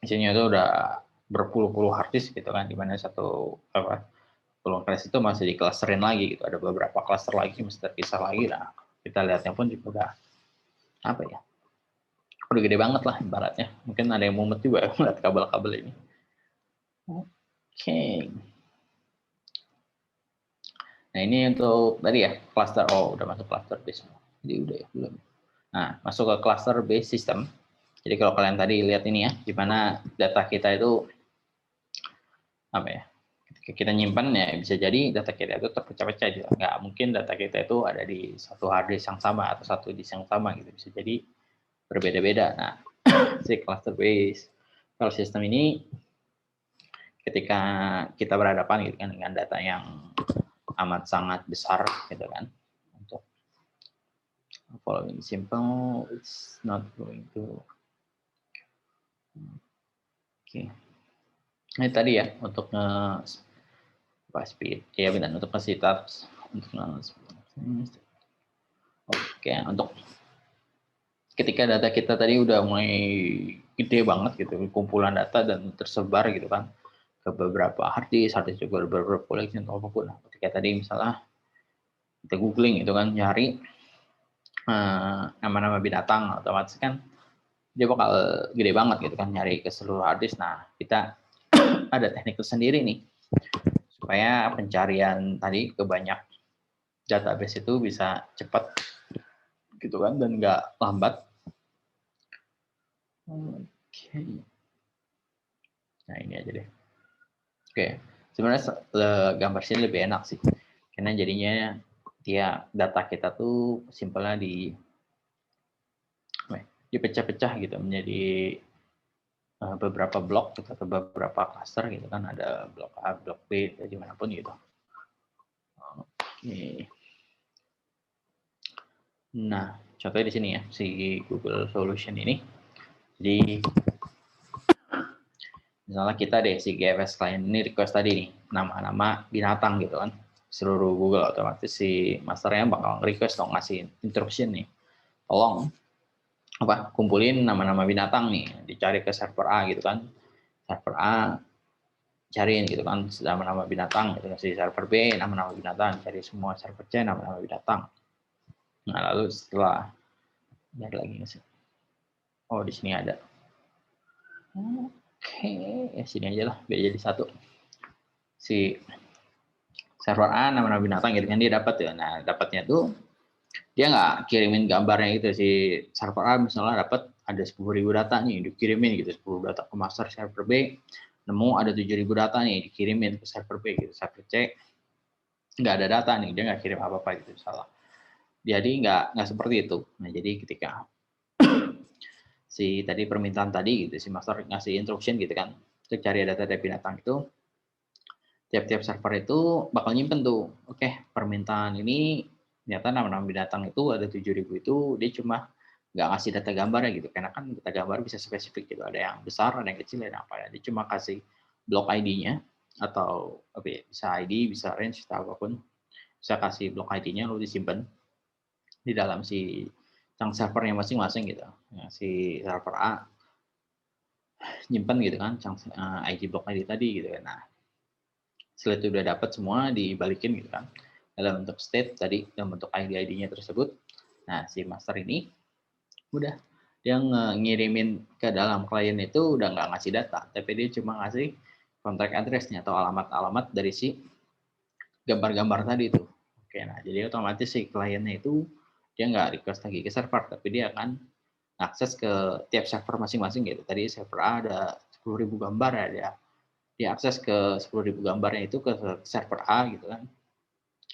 isinya itu udah berpuluh-puluh hard disk gitu kan, dimana satu puluh kelas itu masih diklasterin lagi gitu, ada beberapa klaster lagi masih terpisah lagi. Nah kita lihatnya pun juga udah apa ya, udah gede banget lah ibaratnya, mungkin ada yang mumet juga melihat kabel-kabel ini. Oke. Nah ini untuk tadi ya cluster, udah masuk cluster base, jadi udah ya belum. Nah masuk ke cluster base system. Jadi kalau kalian tadi lihat ini ya, di mana data kita itu apa ya? Ketika kita nyimpan ya bisa jadi data kita itu terpecah-pecah gitu. Nggak mungkin data kita itu ada di satu hard disk yang sama atau satu disk yang sama gitu. Bisa jadi berbeda-beda. Nah si cluster base file system ini ketika kita berhadapan gitu kan dengan data yang amat sangat besar gitu kan, untuk following simple it's not going to ini tadi ya untuk speed ya benar, untuk nge-setup untuk untuk ketika data kita tadi udah mulai gede banget gitu, kumpulan data dan tersebar gitu kan ke beberapa hard disk juga beberapa collection atau apapun. Ketika tadi misalnya kita googling itu kan nyari nama-nama binatang, otomatis kan dia bakal gede banget gitu kan nyari ke seluruh hard disk. Nah kita ada teknik tersendiri nih supaya pencarian tadi ke banyak database itu bisa cepat gitu kan dan nggak lambat. Oke. Nah ini aja deh. Oke, sebenarnya gambar sini lebih enak sih, karena jadinya dia data kita tuh simpelnya dipecah-pecah gitu menjadi beberapa blok gitu, atau beberapa cluster gitu kan, ada blok A, blok B, dimanapun gitu. Oke. Nah, contohnya di sini ya, si Google Solution ini. Jadi, misalnya kita deh, si GFS client ini request tadi nih, nama-nama binatang gitu kan. Seluruh Google otomatis si masternya bakal request dong, ngasih instruction nih. Tolong kumpulin nama-nama binatang nih, dicari ke server A gitu kan. Server A cariin gitu kan nama-nama binatang gitu, si server B nama-nama binatang, cari semua server C nama-nama binatang. Nah, lalu setelah lihat lagi sih. Oh, di sini ada. Oke, ya sini aja lah, biar jadi satu. Si server A nama-nama binatang gitu kan dia dapat ya. Nah, dapatnya tuh dia nggak kirimin gambarnya gitu, si server A misalnya dapat ada 10.000 data nih dikirimin gitu, 10 data ke master. Server B nemu ada 7.000 data nih dikirimin ke server B gitu. Server C nggak ada data nih, dia nggak kirim apa-apa gitu, salah. Jadi nggak seperti itu. Nah jadi ketika si tadi permintaan tadi gitu, si master ngasih instruction gitu kan untuk cari data dari binatang itu, tiap-tiap server itu bakal nyimpen tuh, oke, permintaan ini ternyata nama-nama binatang itu ada 7.000 itu, dia cuma nggak ngasih data gambarnya gitu, karena kan data gambar bisa spesifik gitu, ada yang besar, ada yang kecil, ada apa ya, dia cuma kasih block ID-nya atau apa ya, bisa ID, bisa range atau apapun, bisa kasih block ID-nya lalu disimpan di dalam si yang servernya masing-masing gitu. Nah, si server A nyimpen gitu kan, ID block ID tadi gitu kan. Nah, Setelah itu udah dapat semua, dibalikin gitu kan. Dalam bentuk state tadi, dalam bentuk ID-nya tersebut. Nah, si master ini udah dia ngirimin ke dalam klien itu udah nggak ngasih data, tapi dia cuma ngasih kontak address-nya atau alamat-alamat dari si gambar-gambar tadi itu. Oke, nah jadi otomatis si kliennya itu dia nggak request lagi ke server, tapi dia akan akses ke tiap server masing-masing gitu. Tadi server A ada 10.000 gambar ya, dia akses ke 10.000 gambarnya itu ke server A gitu kan.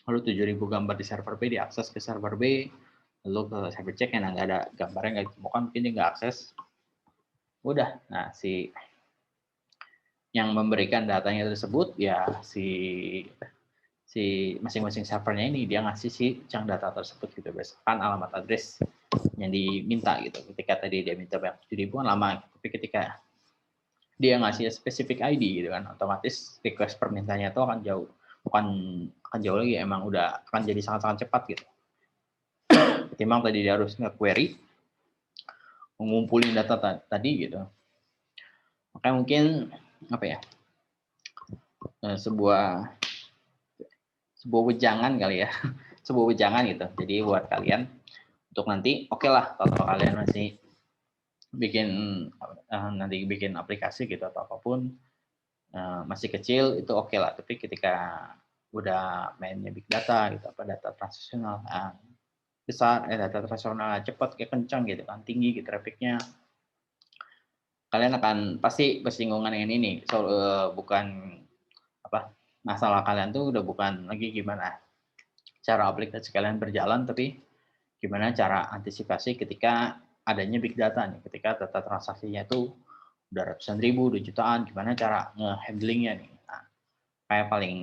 Lalu 7.000 gambar di server B diakses ke server B, lalu ke server C yang nggak ada gambarnya, nggak ditemukan, mungkin dia nggak akses. Udah, nah si yang memberikan datanya tersebut ya si masing-masing servernya ini dia ngasih si chunk data tersebut gitu berdasarkan alamat address yang diminta gitu. Ketika tadi dia minta banyak 7.000 kan lama, tapi ketika dia ngasih spesifik ID gitu kan, otomatis request permintaannya itu akan jauh, akan jauh lagi, emang udah akan jadi sangat-sangat cepat gitu. Ketimbang tadi dia harus nge-query, mengumpulin data tadi gitu. Makanya mungkin apa ya, sebuah wejangan kali ya, sebuah wejangan gitu. Jadi buat kalian untuk nanti, oke lah kalau kalian masih bikin aplikasi gitu atau apapun, masih kecil itu oke lah. Tapi ketika udah mainnya big data gitu, apa data transaksional besar, data transaksional cepat, kayak kencang gitu kan, tinggi gitu trafficnya, kalian akan pasti bersinggungan dengan ini. So, bukan apa masalah kalian tuh udah bukan lagi gimana cara aplikasi kalian berjalan, tapi gimana cara antisipasi ketika adanya big data nih, ketika data transaksinya itu udah ratusan ribu, udah jutaan, gimana cara nge-handlingnya nih. Nah, kayak paling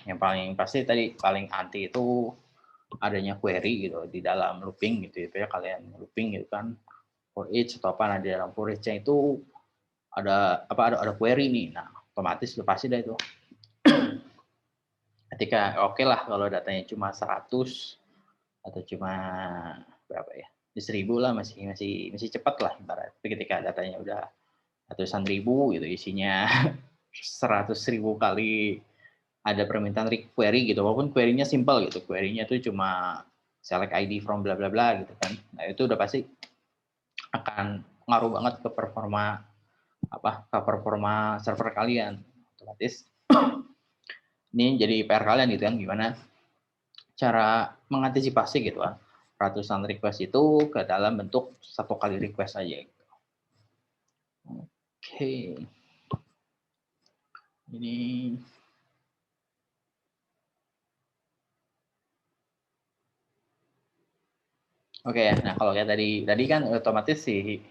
yang paling pasti tadi paling anti itu adanya query gitu di dalam looping gitu ya, kalian looping gitu kan, for each atau apa, nah di dalam for each-nya itu ada query nih. Nah, otomatis udah pasti dah itu. Ketika oke lah kalau datanya cuma 100 atau cuma berapa ya, 1.000 lah masih cepat lah ibarat. Tapi ketika datanya udah ratusan ribu gitu, isinya 100.000 kali ada permintaan query gitu, walaupun query-nya simple gitu, query-nya itu cuma select ID from bla bla bla gitu kan. Nah, itu udah pasti akan ngaruh banget ke performa server kalian. Otomatis ini jadi PR kalian gitu kan, gimana cara mengantisipasi gitu kan ratusan request itu ke dalam bentuk satu kali request aja gitu. Oke. Ini oke ya. Nah, kalau kayak tadi kan otomatis si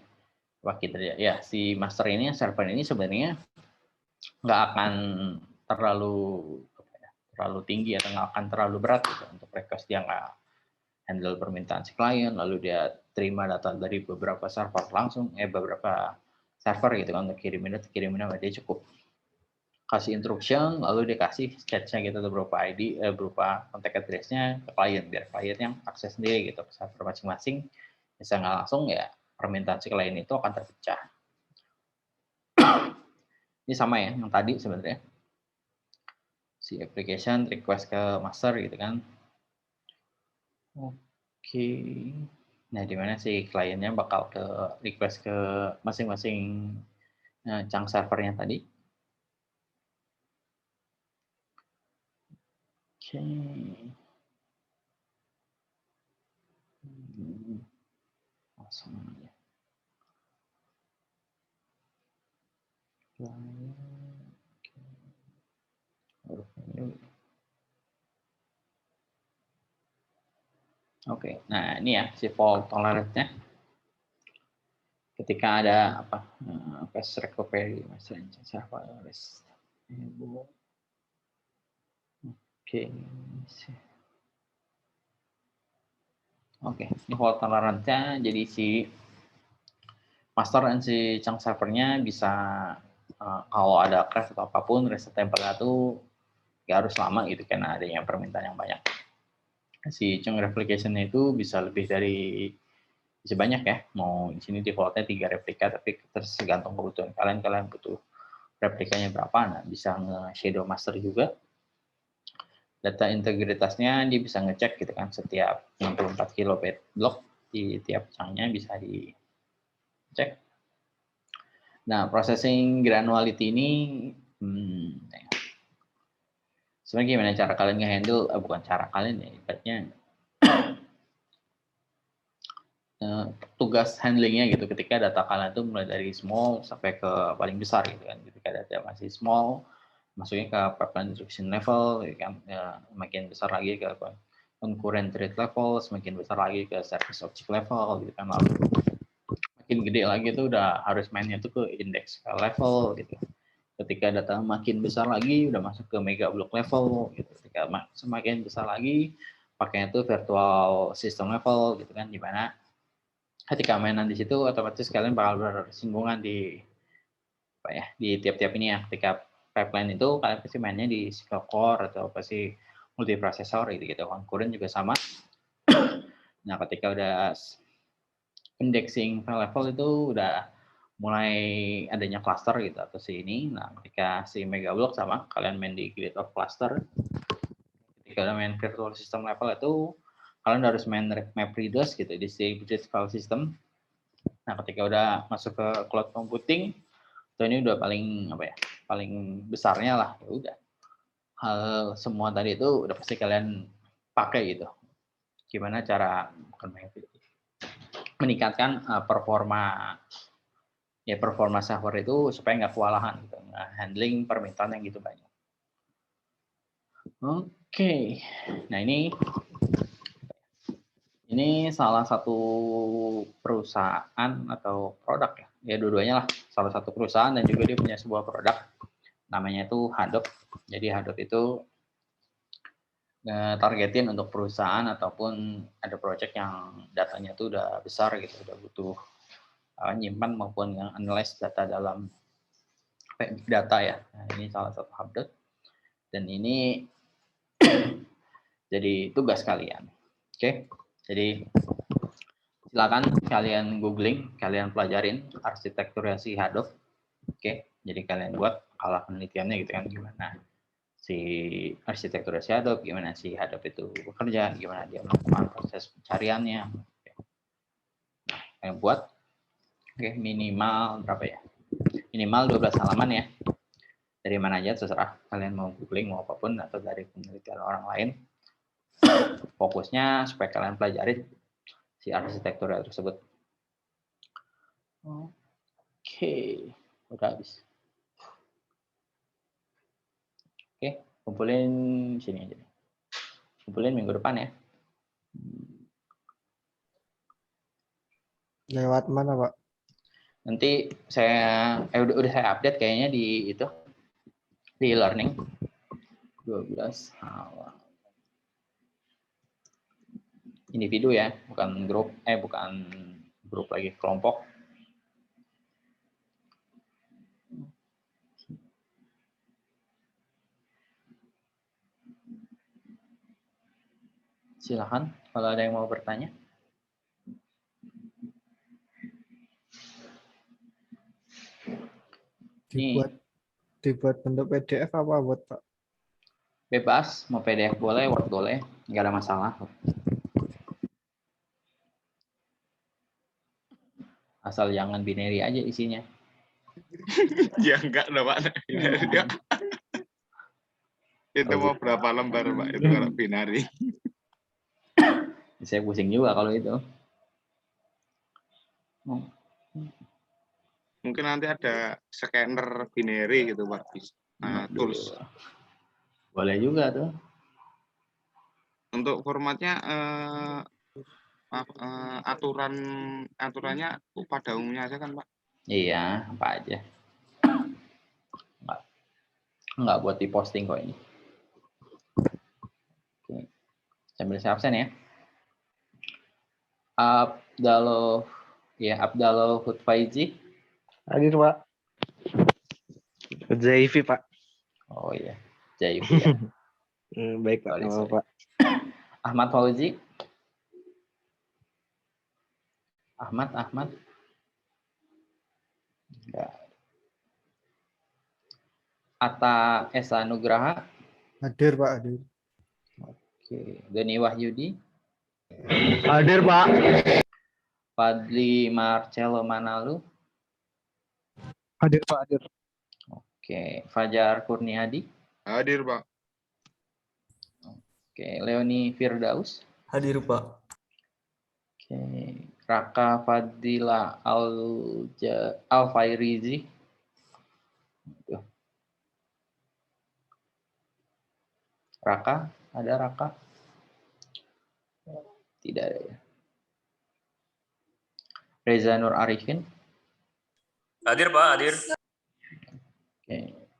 si master ini, server ini sebenarnya nggak akan terlalu tinggi atau nggak akan terlalu berat gitu untuk request. Dia nggak handle permintaan si klien, lalu dia terima data dari beberapa server langsung, beberapa server gitu kan, untuk kirimin dia cukup kasih instruction, lalu dia kasih sketch-nya gitu berupa ID, berupa kontak address-nya ke klien, biar klien yang akses sendiri gitu ke server masing-masing. Bisa nggak langsung ya, permintaan si klien itu akan terpecah. Ini sama ya yang tadi sebenarnya, si application request ke master gitu kan. Oke. Nah, di mana si kliennya bakal ke request ke masing-masing chunk servernya tadi. Oke. Langsung aja. Oke, nah ini ya si fault tolerance-nya. Ketika ada fast recovery, misalnya server rest. Oke, ini fault tolerance-nya, jadi si master dan si chunk servernya bisa kalau ada crash atau apapun, reset template itu nggak harus lama gitu karena adanya permintaan yang banyak. Si chunk replication itu bisa banyak ya. Mau di sini defaultnya 3 replika, tapi tergantung kebutuhan kalian butuh replikanya berapa, nah bisa nge-shadow master juga. Data integritasnya dia bisa ngecek gitu kan, setiap 64 kilobit blok di tiap chunk-nya bisa dicek. Nah, processing granularity ini sebenarnya gimana cara kalian nge-handle, bukan cara kalian ya, ibaratnya tugas handlingnya gitu ketika data kalian itu mulai dari small sampai ke paling besar gitu kan. Ketika data masih small, masuknya ke pipeline instruction level, ya kan, makin besar lagi ke concurrent thread level, semakin besar lagi ke service object level gitu kan. Lalu makin gede lagi itu udah harus mainnya tuh ke index level gitu. Ketika data makin besar lagi udah masuk ke mega block level gitu. Ketika semakin besar lagi pakainya tuh virtual system level gitu kan, dimana ketika mainan di situ otomatis kalian bakal bersinggungan di apa ya, di tiap-tiap ini ya. Ketika pipeline itu kalian pasti mainnya di single core atau pasti multiprosesor gitu. Concurrent juga sama. Nah, ketika udah indexing level itu udah mulai adanya cluster gitu atau si ini. Nah, ketika si mega block sama kalian main di grid of cluster. Ketika udah main virtual system level itu kalian harus main map readers gitu di distributed file system. Nah, ketika udah masuk ke cloud computing, itu ini udah paling apa ya? Paling besarnya lah. Ya udah. Hal semua tadi itu udah pasti kalian pakai gitu. Gimana cara meningkatkan performa server itu supaya nggak kewalahan gitu. Handling permintaan yang gitu banyak. Oke. Nah, ini salah satu perusahaan atau produk ya. Ya dua-duanya lah, salah satu perusahaan dan juga dia punya sebuah produk namanya itu Hadoop. Jadi Hadoop itu targetin untuk perusahaan ataupun ada project yang datanya tuh udah besar gitu, udah butuh nyimpan maupun yang analyze data dalam big data ya. Nah, ini salah satu Hadoop dan ini jadi tugas kalian. Oke. Jadi silakan kalian googling, kalian pelajarin arsitekturnya si Hadoop. Oke, jadi kalian buat kalau penelitiannya gitu kan, gimana si arsitektur si Hadoop, gimana si Hadoop itu bekerja, gimana dia melakukan proses pencariannya. Oke. Nah, kalian buat, oke, minimal berapa ya? Minimal 12 halaman ya. Dari mana aja terserah, kalian mau googling mau apapun atau dari penelitian orang lain. Fokusnya supaya kalian pelajarin si arsitektur tersebut. Oke, udah habis. Oke, kumpulin sini aja. Kumpulin minggu depan ya. Lewat mana, Pak? Nanti saya udah saya update kayaknya di itu di learning 12 awal. Individu ya, bukan grup lagi, kelompok. Silakan kalau ada yang mau bertanya. Dibuat bentuk PDF apa buat Pak? Bebas, mau PDF boleh, Word boleh, nggak ada masalah. Asal jangan binary aja isinya. Ya enggak lah Pak. Itu mau berapa lembar Pak itu kalau binari? Saya pusing juga kalau itu. Mungkin nanti ada scanner binary gitu Pak. Tools. Boleh juga tuh. Untuk formatnya aturannya pada umumnya aja kan Pak? Iya, apa aja. Enggak buat diposting kok ini. Oke. Sambil saya absen ya. Abdallah Hutfaizi. Hadir Pak. Zaifi Pak. Oh iya, Zaifi ya. Baik Pak. Pak. Ahmad Fauzi. Ahmad. Enggak. Atta Esa Nugraha. Hadir Pak, hadir. Oke. Doni Wahyudi. Hadir, Pak. Fadli Marcelo Manalu. Hadir Pak, hadir. Oke. Fajar Kurniadi. Hadir, Pak. Oke. Leoni Firdaus. Hadir, Pak. Oke. Raka Fadila Alfairizi. Tuh. Raka, ada Raka? Tidak ada ya. Reza Nur Arifin. Hadir, Pak. Hadir. Oke.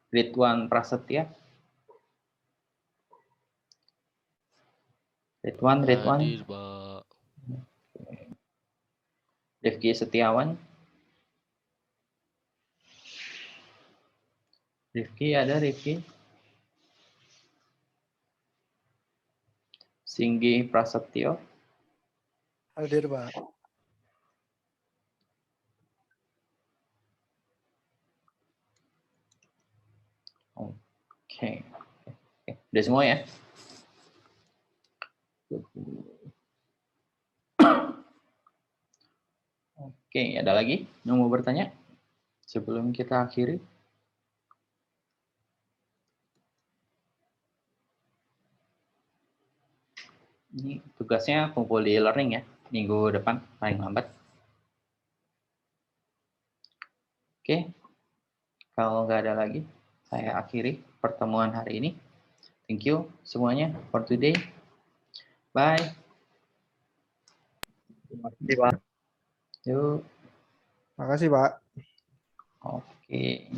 Ridwan Prasetya. Ridwan. Hadir, Pak. Rifki Setiawan. Rifki, ada Rifki? Singgi Prasetyo. Hadir Pak. Oke. Udah semua ya? Oke, ada lagi yang mau bertanya sebelum kita akhiri? Ini tugasnya kumpul di e-learning ya, minggu depan paling lambat. Oke, kalau nggak ada lagi, saya akhiri pertemuan hari ini. Thank you semuanya for today. Bye. Terima kasih, Pak. Yuk. Makasih Pak. Oke.